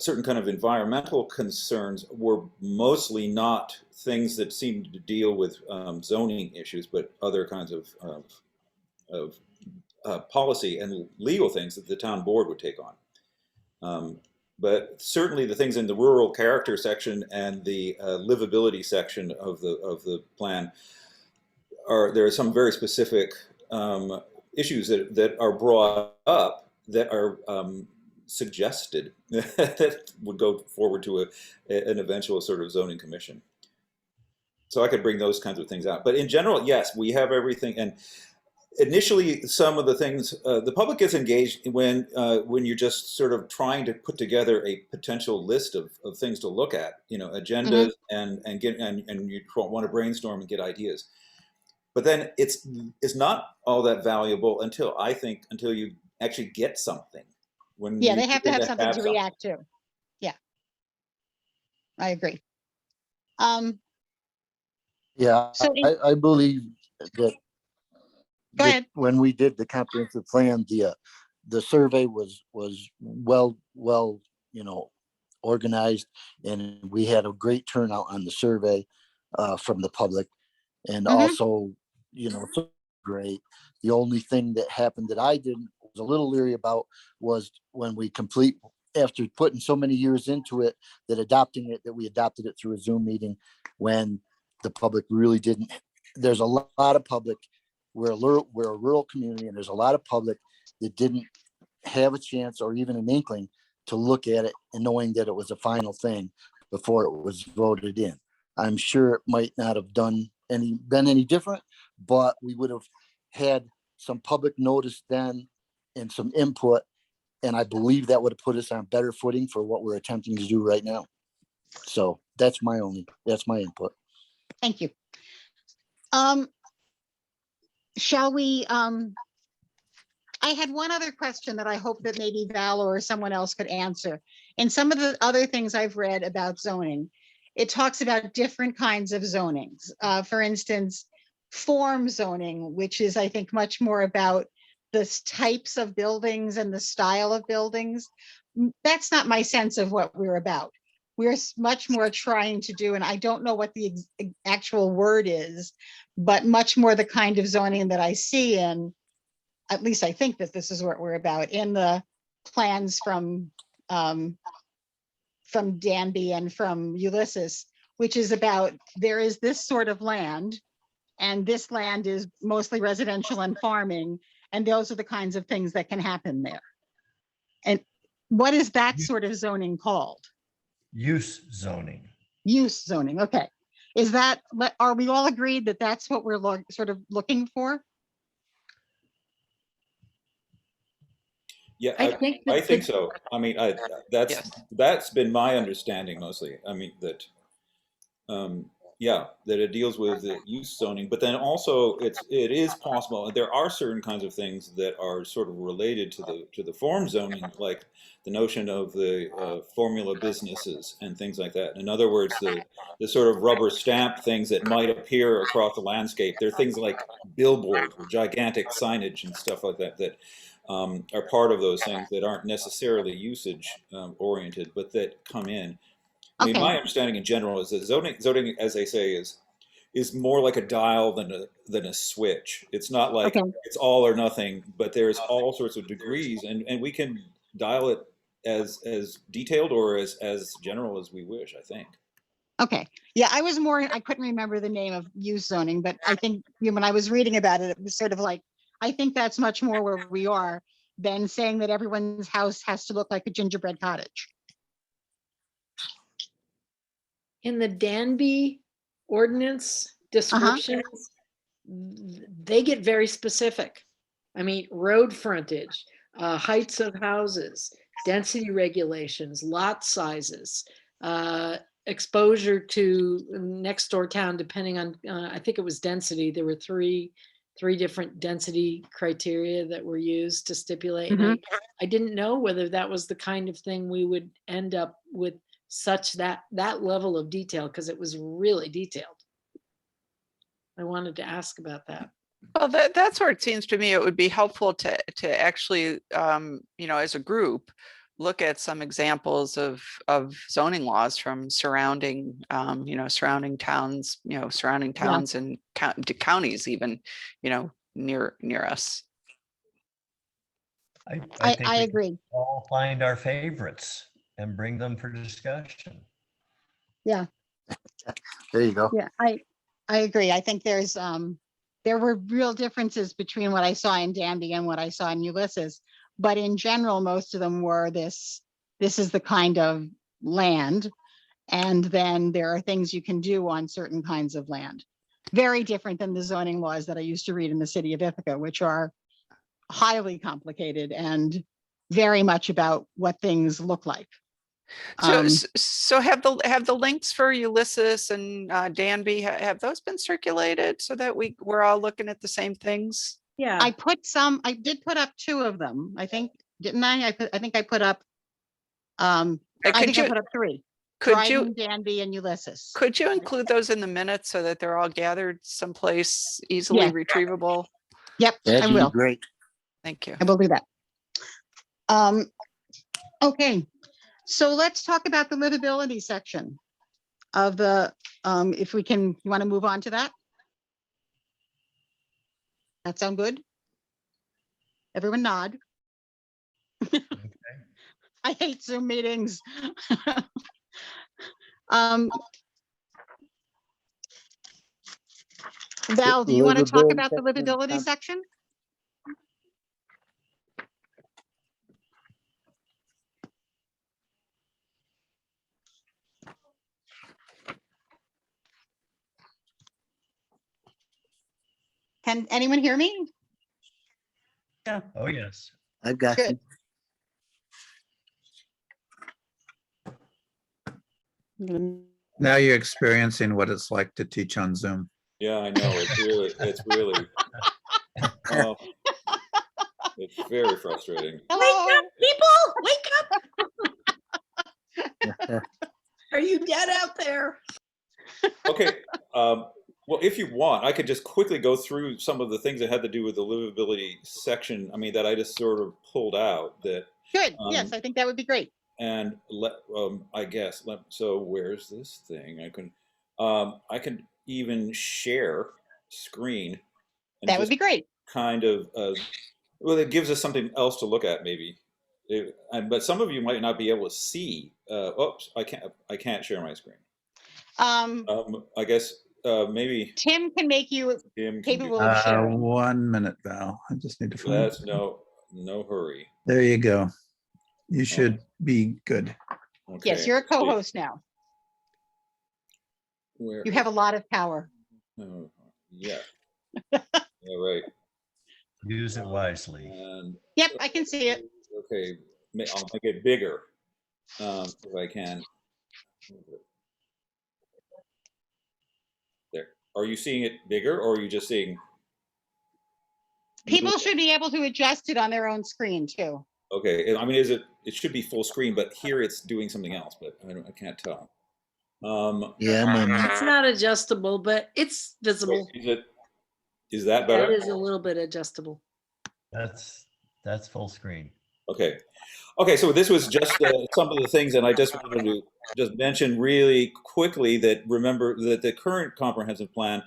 Speaker 5: certain kind of environmental concerns were mostly not things that seemed to deal with zoning issues, but other kinds of policy and legal things that the town board would take on. But certainly the things in the rural character section and the livability section of the plan there are some very specific issues that are brought up that are suggested that would go forward to an eventual sort of zoning commission. So I could bring those kinds of things out. But in general, yes, we have everything. And initially, some of the things, the public gets engaged when you're just sort of trying to put together a potential list of things to look at, agendas, and you want to brainstorm and get ideas. But then it's not all that valuable until you actually get something.
Speaker 1: They have to have something to react to. Yeah, I agree.
Speaker 4: Yeah,
Speaker 1: So in-
Speaker 4: I believe that
Speaker 1: Go
Speaker 4: that
Speaker 1: ahead.
Speaker 4: when we did the comprehensive plan, the survey was well, organized, and we had a great turnout on the survey from the public. And
Speaker 1: Mhm.
Speaker 4: also, so great. The only thing that happened that I didn't was a little leery about was when we after putting so many years into it, that we adopted it through a Zoom meeting when the public really didn't. There's a lot of public. We're a rural community, and there's a lot of public that didn't have a chance or even an inkling to look at it and knowing that it was a final thing before it was voted in. I'm sure it might not have been any different, but we would have had some public notice then and some input. And I believe that would have put us on better footing for what we're attempting to do right now. So that's my input.
Speaker 1: Thank you. Shall we, I had one other question that I hope that maybe Val or someone else could answer. In some of the other things I've read about zoning, it talks about different kinds of zonings. For instance, form zoning, which is, I think, much more about the types of buildings and the style of buildings. That's not my sense of what we're about. We're much more trying to do, and I don't know what the actual word is, but much more the kind of zoning that I see in, at least I think that this is what we're about, in the plans from Danby and from Ulysses, which is about, there is this sort of land, and this land is mostly residential and farming, and those are the kinds of things that can happen there. And what is that sort of zoning called?
Speaker 8: Use zoning.
Speaker 1: Use zoning, okay. Is that, are we all agreed that that's what we're sort of looking for?
Speaker 5: Yeah,
Speaker 3: I think
Speaker 5: I
Speaker 3: that
Speaker 5: think so. I mean,
Speaker 7: Yes.
Speaker 5: that's been my understanding mostly. I mean that, yeah, that it deals with the use zoning, but then also it is possible. There are certain kinds of things that are sort of related to the form zoning, like the notion of the formula businesses and things like that. In other words, the sort of rubber stamp things that might appear across the landscape. There are things like billboards or gigantic signage and stuff like that that are part of those things that aren't necessarily usage oriented, but that come in. I mean,
Speaker 1: Okay.
Speaker 5: my understanding in general is that zoning, as they say, is more like a dial than a switch. It's not like
Speaker 1: Okay.
Speaker 5: it's all or nothing, but there's all sorts of degrees, and we can dial it as detailed or as general as we wish, I think.
Speaker 1: Okay, yeah, I couldn't remember the name of use zoning, but I think, when I was reading about it, it was sort of like, I think that's much more where we are than saying that everyone's house has to look like a gingerbread cottage.
Speaker 3: in the Danby ordinance descriptions, they get very specific. I mean, road frontage, heights of houses, density regulations, lot sizes, exposure to next door town, depending on, I think it was density. There were three different density criteria that were used to stipulate. And I didn't know whether that was the kind of thing we would end up with, such that level of detail, because it was really detailed. I wanted to ask about that.
Speaker 7: Well, that's where it seems to me it would be helpful to actually, as a group, look at some examples of zoning laws from surrounding, surrounding towns, and counties even, near us.
Speaker 8: I think
Speaker 1: I
Speaker 8: we can
Speaker 1: agree.
Speaker 8: all find our favorites and bring them for discussion.
Speaker 1: Yeah.
Speaker 4: There you go.
Speaker 1: Yeah, I agree. I think there were real differences between what I saw in Danby and what I saw in Ulysses. But in general, most of them were this is the kind of land. And then there are things you can do on certain kinds of land. Very different than the zoning laws that I used to read in the city of Ithaca, which are highly complicated and very much about what things look like.
Speaker 7: So have the links for Ulysses and Danby, have those been circulated so that we're all looking at the same things?
Speaker 3: Yeah.
Speaker 1: I did put up 2 of them, I think, didn't I? I think I put up, I think I put up 3.
Speaker 7: Could you,
Speaker 1: Dryden, Danby, and Ulysses.
Speaker 7: could you include those in the minutes so that they're all gathered someplace easily
Speaker 1: Yeah.
Speaker 7: retrievable?
Speaker 1: Yep, I
Speaker 4: That'd be
Speaker 1: will.
Speaker 4: great.
Speaker 7: Thank you.
Speaker 1: I will do that. Okay, so let's talk about the livability section of the, if we can, you want to move on to that? That sound good? Everyone nod. I hate Zoom meetings. Val, do you want to talk
Speaker 4: Livability
Speaker 1: about the
Speaker 4: section,
Speaker 1: livability section? Can anyone hear me?
Speaker 6: Yeah.
Speaker 8: Oh, yes.
Speaker 4: I've got you.
Speaker 1: Good.
Speaker 6: I'm gonna-
Speaker 2: Now you're experiencing what it's like to teach on Zoom.
Speaker 5: Yeah, I know. It's really, oh, it's very frustrating.
Speaker 1: Hello.
Speaker 3: People, wake up! Are you dead out there?
Speaker 5: Okay, well, if you want, I could just quickly go through some of the things that had to do with the livability section. I mean, that I just sort of pulled out that,
Speaker 1: Good, yes, I think that would be great.
Speaker 5: and I guess, so where's this thing? I can even share screen. And
Speaker 1: That would
Speaker 5: just
Speaker 1: be great.
Speaker 5: kind of, well, it gives us something else to look at maybe. But some of you might not be able to see, oops, I can't share my screen. I guess maybe
Speaker 1: Tim can make you
Speaker 5: Tim can do
Speaker 1: capable of sharing.
Speaker 2: 1 minute, Val. I just need to find.
Speaker 5: that's no hurry.
Speaker 2: There you go. You should be good.
Speaker 5: Okay.
Speaker 1: Yes, you're a
Speaker 5: let's see.
Speaker 1: co-host now.
Speaker 5: Where?
Speaker 1: You have a lot of power.
Speaker 5: Oh, yeah. Yeah, right.
Speaker 8: Use it wisely.
Speaker 5: And
Speaker 1: Yep, I can see it.
Speaker 5: okay, I'll make it bigger if I can. There. Are you seeing it bigger, or are you just seeing?
Speaker 1: People should be able to adjust it on their own screen too.
Speaker 5: Okay, I mean, it should be full screen, but here it's doing something else, but I can't tell.
Speaker 4: Yeah,
Speaker 3: It's not adjustable, but it's visible.
Speaker 5: Is that
Speaker 3: It
Speaker 5: better?
Speaker 3: is a little bit adjustable.
Speaker 8: That's full screen.
Speaker 5: Okay. Okay, so this was just some of the things, and I just wanted to just mention really quickly that remember that the current comprehensive plan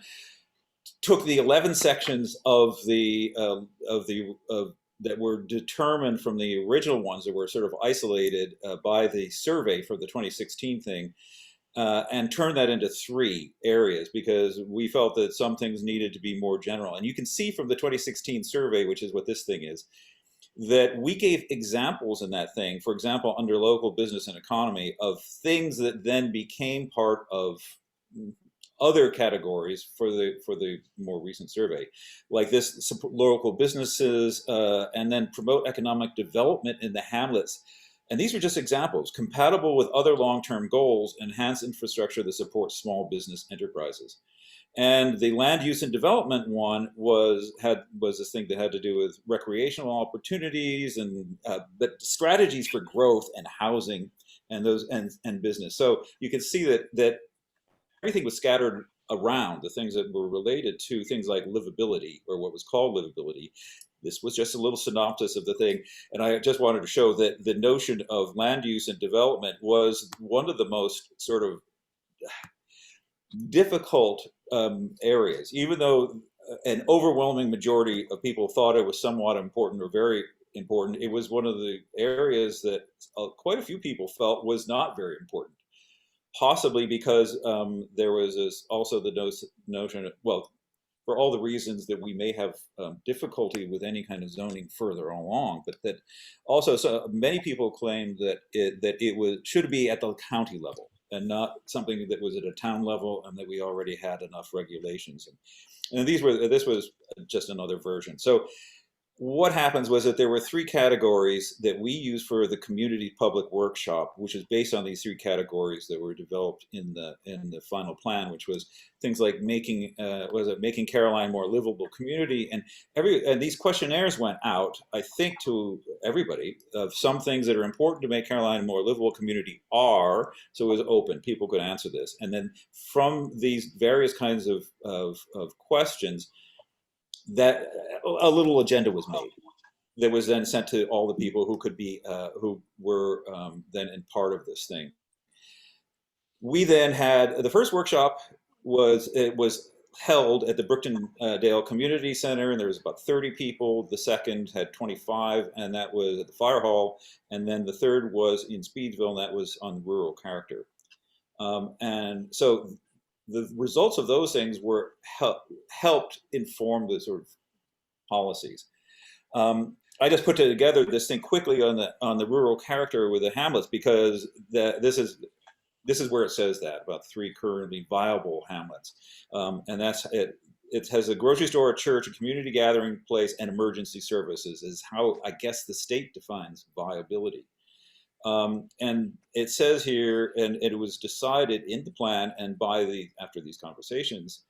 Speaker 5: took the 11 sections of the that were determined from the original ones that were sort of isolated by the survey for the 2016 thing, and turned that into 3 areas because we felt that some things needed to be more general. And you can see from the 2016 survey, which is what this thing is, that we gave examples in that thing, for example, under local business and economy, of things that then became part of other categories for the more recent survey, like this: support local businesses, and then promote economic development in the hamlets. And these were just examples, compatible with other long-term goals, enhance infrastructure that supports small business enterprises. And the land use and development one was this thing that had to do with recreational opportunities and but strategies for growth and housing and those and business. So you can see that everything was scattered around the things that were related to things like livability, or what was called livability. This was just a little synopsis of the thing. And I just wanted to show that the notion of land use and development was one of the most sort of difficult areas, even though an overwhelming majority of people thought it was somewhat important or very important. It was one of the areas that quite a few people felt was not very important, possibly because there was also the notion, well, for all the reasons that we may have difficulty with any kind of zoning further along, but that also so many people claimed that it should be at the county level and not something that was at a town level, and that we already had enough regulations. And this was just another version. So what happens was that there were three categories that we used for the community public workshop, which is based on these three categories that were developed in the final plan, which was things like making Caroline more livable community, and these questionnaires went out, I think, to everybody of some things that are important to make Caroline a more livable community are. So it was open; people could answer this, and then from these various kinds of questions, that a little agenda was made that was then sent to all the people who could be who were then in part of this thing. We then had the first workshop was held at the Brookton-Dale Community Center, and there was about 30 people. The second had 25, and that was at the Fire Hall, and then the third was in Speedsville, and that was on rural character. And so the results of those things were helped inform the sort of policies. I just put together this thing quickly on the rural character with the hamlets, because this is where it says that about 3 currently viable hamlets, and that's it. It has a grocery store, a church, a community gathering place, and emergency services is how I guess the state defines viability. And it says here, and it was decided in the plan and after these conversations,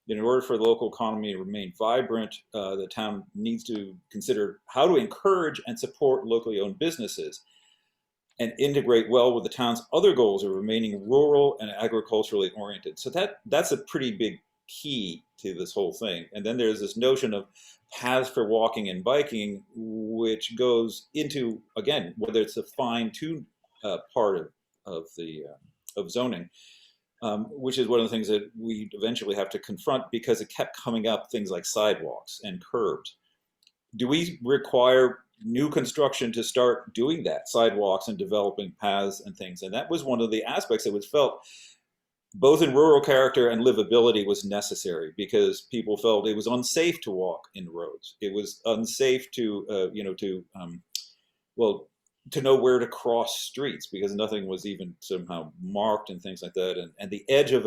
Speaker 5: that in order for the local economy to remain vibrant, the town needs to consider how to encourage and support locally owned businesses and integrate well with the town's other goals of remaining rural and agriculturally oriented. So that's a pretty big key to this whole thing. And then there's this notion of paths for walking and biking, which goes into, again, whether it's a fine-tuned part of zoning, which is one of the things that we eventually have to confront, because it kept coming up, things like sidewalks and curbs. Do we require new construction to start doing that, sidewalks and developing paths and things? And that was one of the aspects that was felt both in rural character and livability was necessary, because people felt it was unsafe to walk in roads. It was unsafe to, to know where to cross streets, because nothing was even somehow marked and things like that. And the edge of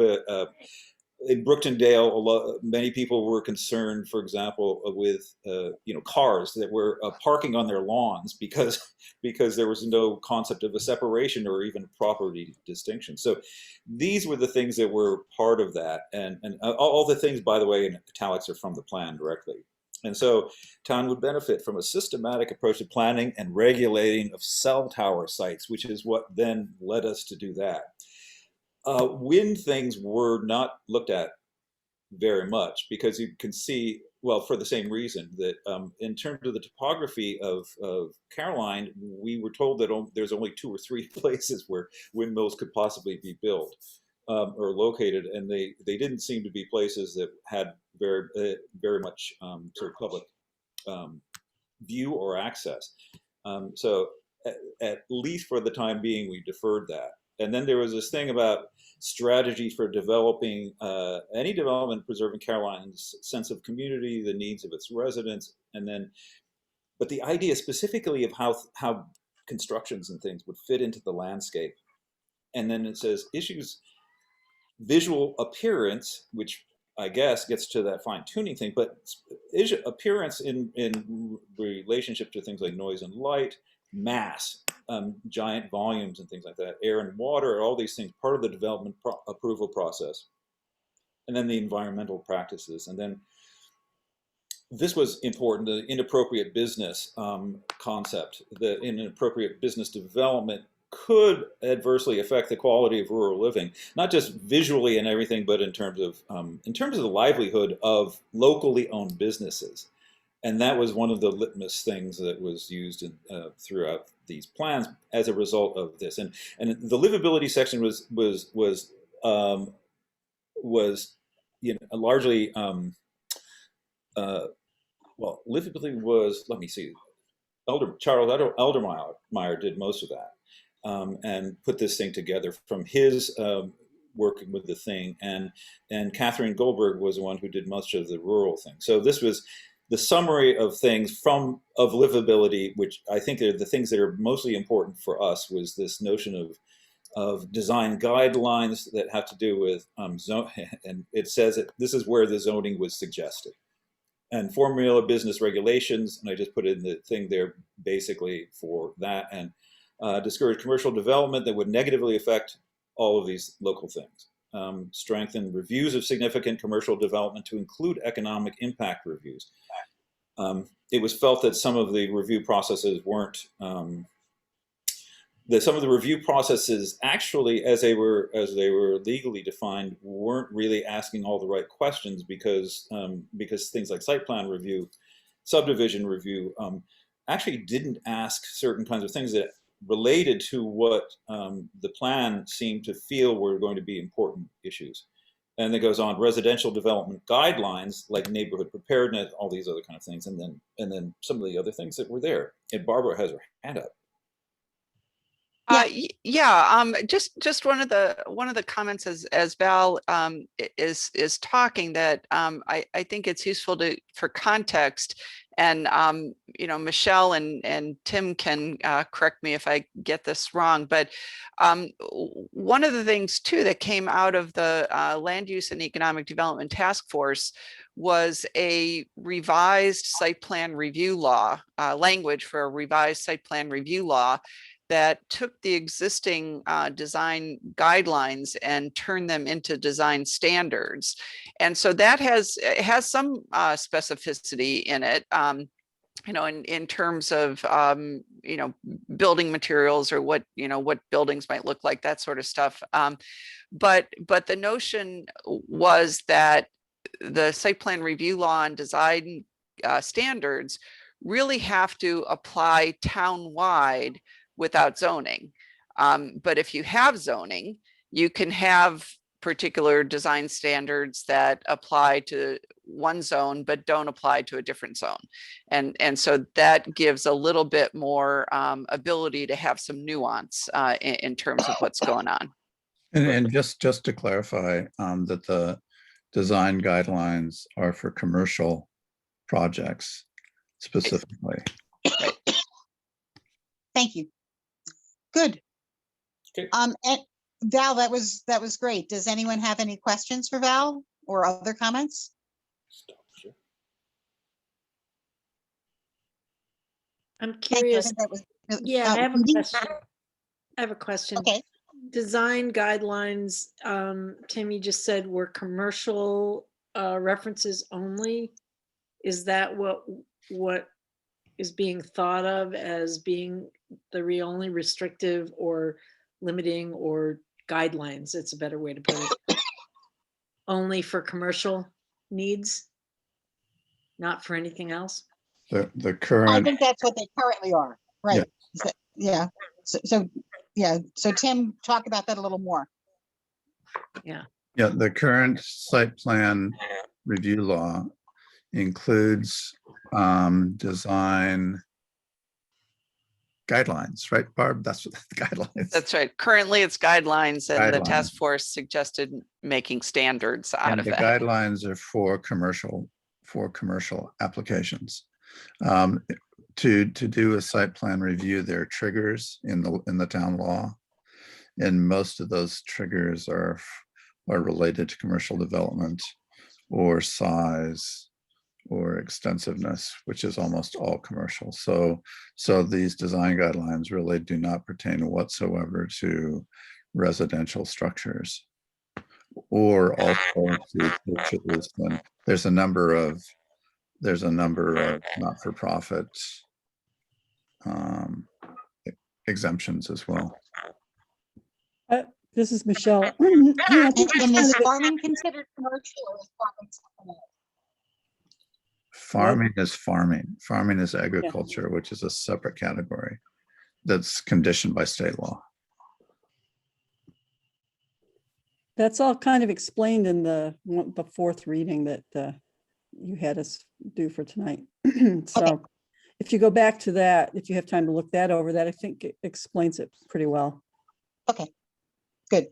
Speaker 5: in Brookton-Dale, many people were concerned, for example, with cars that were parking on their lawns because there was no concept of a separation or even property distinction. So these were the things that were part of that, and all the things, by the way, in italics are from the plan directly. And so town would benefit from a systematic approach to planning and regulating of cell tower sites, which is what then led us to do that. Wind things were not looked at very much, because you can see, well, for the same reason that in terms of the topography of Caroline, we were told that there's only 2 or 3 places where windmills could possibly be built or located, and they didn't seem to be places that had very much sort of public view or access. So at least for the time being, we deferred that. And then there was this thing about strategy for developing any development, preserving Caroline's sense of community, the needs of its residents, but the idea specifically of how constructions and things would fit into the landscape. And then it says issues, visual appearance, which I guess gets to that fine tuning thing, but appearance in relationship to things like noise and light, mass, giant volumes and things like that, air and water, all these things, part of the development approval process. And then the environmental practices. And then this was important, the inappropriate business concept. The inappropriate business development could adversely affect the quality of rural living, not just visually and everything, but in terms of the livelihood of locally owned businesses. And that was one of the litmus things that was used throughout these plans as a result of this. And the livability section was largely livability was, let me see, Charles Eldermeyer did most of that and put this thing together from his working with the thing, and Catherine Goldberg was the one who did much of the rural thing. So this was the summary of things of livability, which I think are the things that are mostly important for us, was this notion of design guidelines that have to do with zone, and it says that this is where the zoning was suggested. and formula business regulations, and I just put in the thing there basically for that, and discourage commercial development that would negatively affect all of these local things. Strengthen reviews of significant commercial development to include economic impact reviews. It was felt that some of the review processes weren't, that some of the review processes actually, as they were legally defined, weren't really asking all the right questions because things like site plan review, subdivision review, actually didn't ask certain kinds of things that related to what the plan seemed to feel were going to be important issues. And it goes on, residential development guidelines like neighborhood preparedness, all these other kind of things, and then some of the other things that were there. And Barbara has her hand up.
Speaker 7: Just one of the comments as Val is talking, that I think it's useful for context, and Michelle and Tim can correct me if I get this wrong, but one of the things too that came out of the Land Use and Economic Development Task Force was a revised site plan review law, language for a revised site plan review law that took the existing design guidelines and turned them into design standards. And so that has some specificity in it, in terms of, building materials, or what buildings might look like, that sort of stuff. But the notion was that the site plan review law and design standards really have to apply town-wide without zoning. But if you have zoning, you can have particular design standards that apply to one zone but don't apply to a different zone. And so that gives a little bit more ability to have some nuance in terms of what's going on.
Speaker 2: And just to clarify, that the design guidelines are for commercial projects specifically.
Speaker 1: Thank you. Good.
Speaker 5: Okay.
Speaker 1: And Val, that was great. Does anyone have any questions for Val or other comments?
Speaker 3: I'm
Speaker 1: Thank you. I
Speaker 3: curious.
Speaker 1: think that was really-
Speaker 3: Yeah, I have a
Speaker 1: Edie?
Speaker 3: question. I have a question.
Speaker 1: Okay.
Speaker 3: Design guidelines, Tim, you just said were commercial references only. Is that what is being thought of as being the only restrictive or limiting or guidelines? It's a better way to put it. Only for commercial needs, not for anything else?
Speaker 2: The
Speaker 1: I
Speaker 2: current,
Speaker 1: think that's what they currently are, right?
Speaker 2: Yeah.
Speaker 1: Yeah. So Tim, talk about that a little more.
Speaker 2: the current site plan review law includes design guidelines, right, Barb? That's what the guidelines.
Speaker 7: That's right. Currently it's guidelines, and the
Speaker 2: Guidelines.
Speaker 7: task force suggested making standards out
Speaker 2: And
Speaker 7: of
Speaker 2: the
Speaker 7: that.
Speaker 2: guidelines are for commercial applications. To do a site plan review, there are triggers in the town law, and most of those triggers are related to commercial development or size or extensiveness, which is almost all commercial. So these design guidelines really do not pertain whatsoever to residential structures, or also to churches. And there's a number of not-for-profit exemptions as well.
Speaker 6: This is Michelle. I think it's
Speaker 1: And is
Speaker 6: kind of-
Speaker 1: farming considered commercial or is farming something else?
Speaker 2: Farming is farming. Farming is agriculture, which is a separate category that's conditioned by state law.
Speaker 6: That's all kind of explained in the fourth reading that you had us do for tonight. So if you go back to that, if you have time to look that over, that I think it explains it pretty well.
Speaker 1: Okay, good.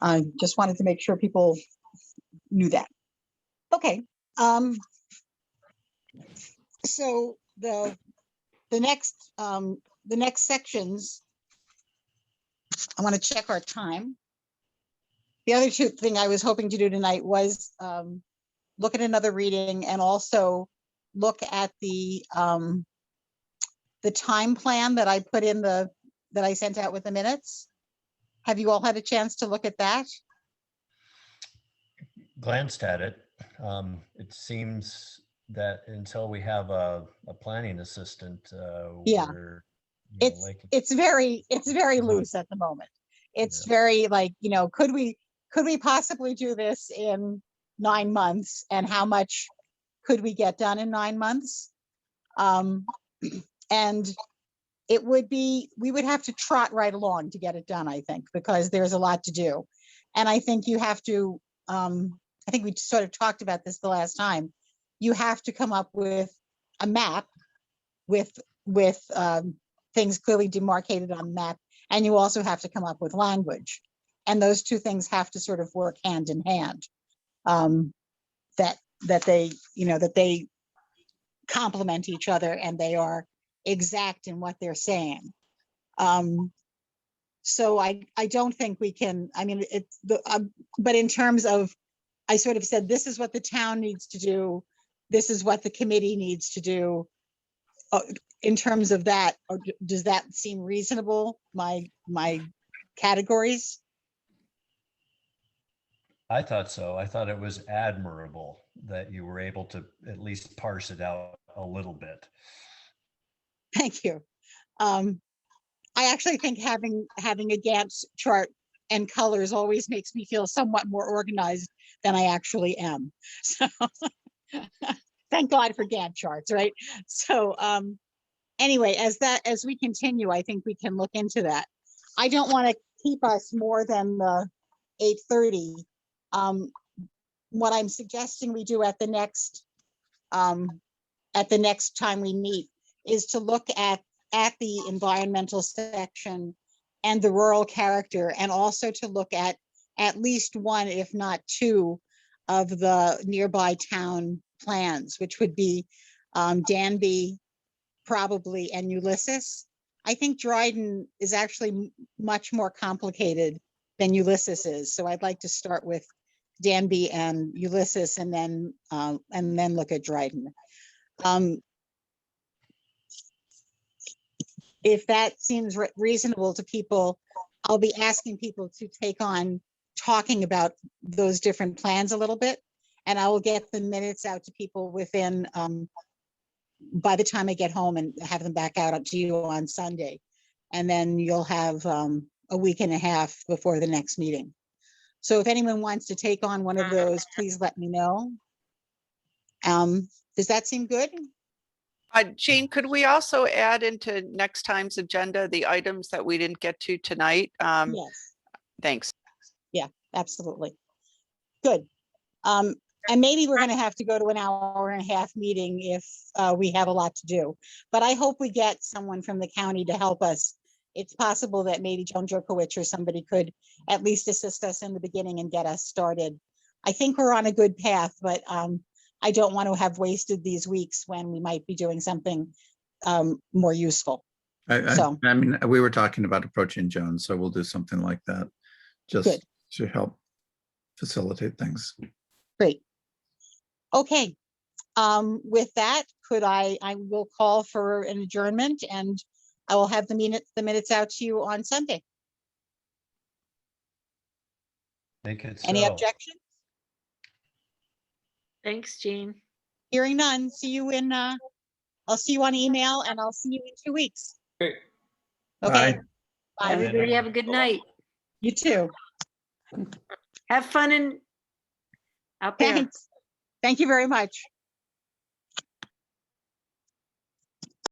Speaker 1: I just wanted to make sure people knew that. Okay. So the next sections, I want to check our time. The other thing I was hoping to do tonight was look at another reading and also look at the time plan that I put in that I sent out with the minutes. Have you all had a chance to look at that?
Speaker 8: Glanced at it. It seems that until we have a planning assistant,
Speaker 1: Yeah.
Speaker 8: we're,
Speaker 1: It's very
Speaker 8: Mhm.
Speaker 1: loose at the moment. It's
Speaker 8: Yeah.
Speaker 1: very like, could we possibly do this in 9 months, and how much could we get done in 9 months? And we would have to trot right along to get it done, I think, because there's a lot to do. And I think you have to, I think we sort of talked about this the last time. You have to come up with a map with things clearly demarcated on the map, and you also have to come up with language. And those two things have to sort of work hand in hand. That they complement each other and they are exact in what they're saying. So I don't think we can, I mean, but in terms of, I sort of said, this is what the town needs to do. This is what the committee needs to do. In terms of that, or does that seem reasonable? My categories?
Speaker 8: I thought so. I thought it was admirable that you were able to at least parse it out a little bit.
Speaker 1: Thank you. I actually think having a Gantt chart and colors always makes me feel somewhat more organized than I actually am. So thank God for Gantt charts, right? So anyway, as we continue, I think we can look into that. I don't want to keep us more than the 8:30. What I'm suggesting we do at the next time we meet is to look at the environmental section and the rural character, and also to look at least one, if not two, of the nearby town plans, which would be Danby, probably, and Ulysses. I think Dryden is actually much more complicated than Ulysses is. So I'd like to start with Danby and Ulysses, and then look at Dryden. If that seems reasonable to people, I'll be asking people to take on talking about those different plans a little bit, and I will get the minutes out to people within, by the time I get home, and have them back out to you on Sunday. And then you'll have a week and a half before the next meeting. So if anyone wants to take on one of those, please let me know. Does that seem good?
Speaker 7: Jean, could we also add into next time's agenda the items that we didn't get to tonight?
Speaker 1: Yes,
Speaker 7: Thanks.
Speaker 1: absolutely. Good. And maybe we're going to have to go to an hour and a half meeting if we have a lot to do. But I hope we get someone from the county to help us. It's possible that maybe Joan Jerkowicz or somebody could at least assist us in the beginning and get us started. I think we're on a good path, but I don't want to have wasted these weeks when we might be doing something more useful.
Speaker 2: I mean, we were talking about approaching Joan, so we'll do something like that, just
Speaker 1: Good.
Speaker 2: to help facilitate things.
Speaker 1: Great. Okay. With that, I will call for an adjournment, and I will have the minutes out to you on Sunday.
Speaker 8: Make it
Speaker 1: Any
Speaker 8: so.
Speaker 1: objections?
Speaker 3: Thanks, Jean.
Speaker 1: Hearing none. See you in, I'll see you on email, and I'll see you in 2 weeks.
Speaker 5: Great.
Speaker 1: Okay.
Speaker 2: Bye.
Speaker 1: Bye.
Speaker 3: Everybody have a good night.
Speaker 1: You too.
Speaker 3: Have fun out there.
Speaker 1: Thanks. Thank you very much.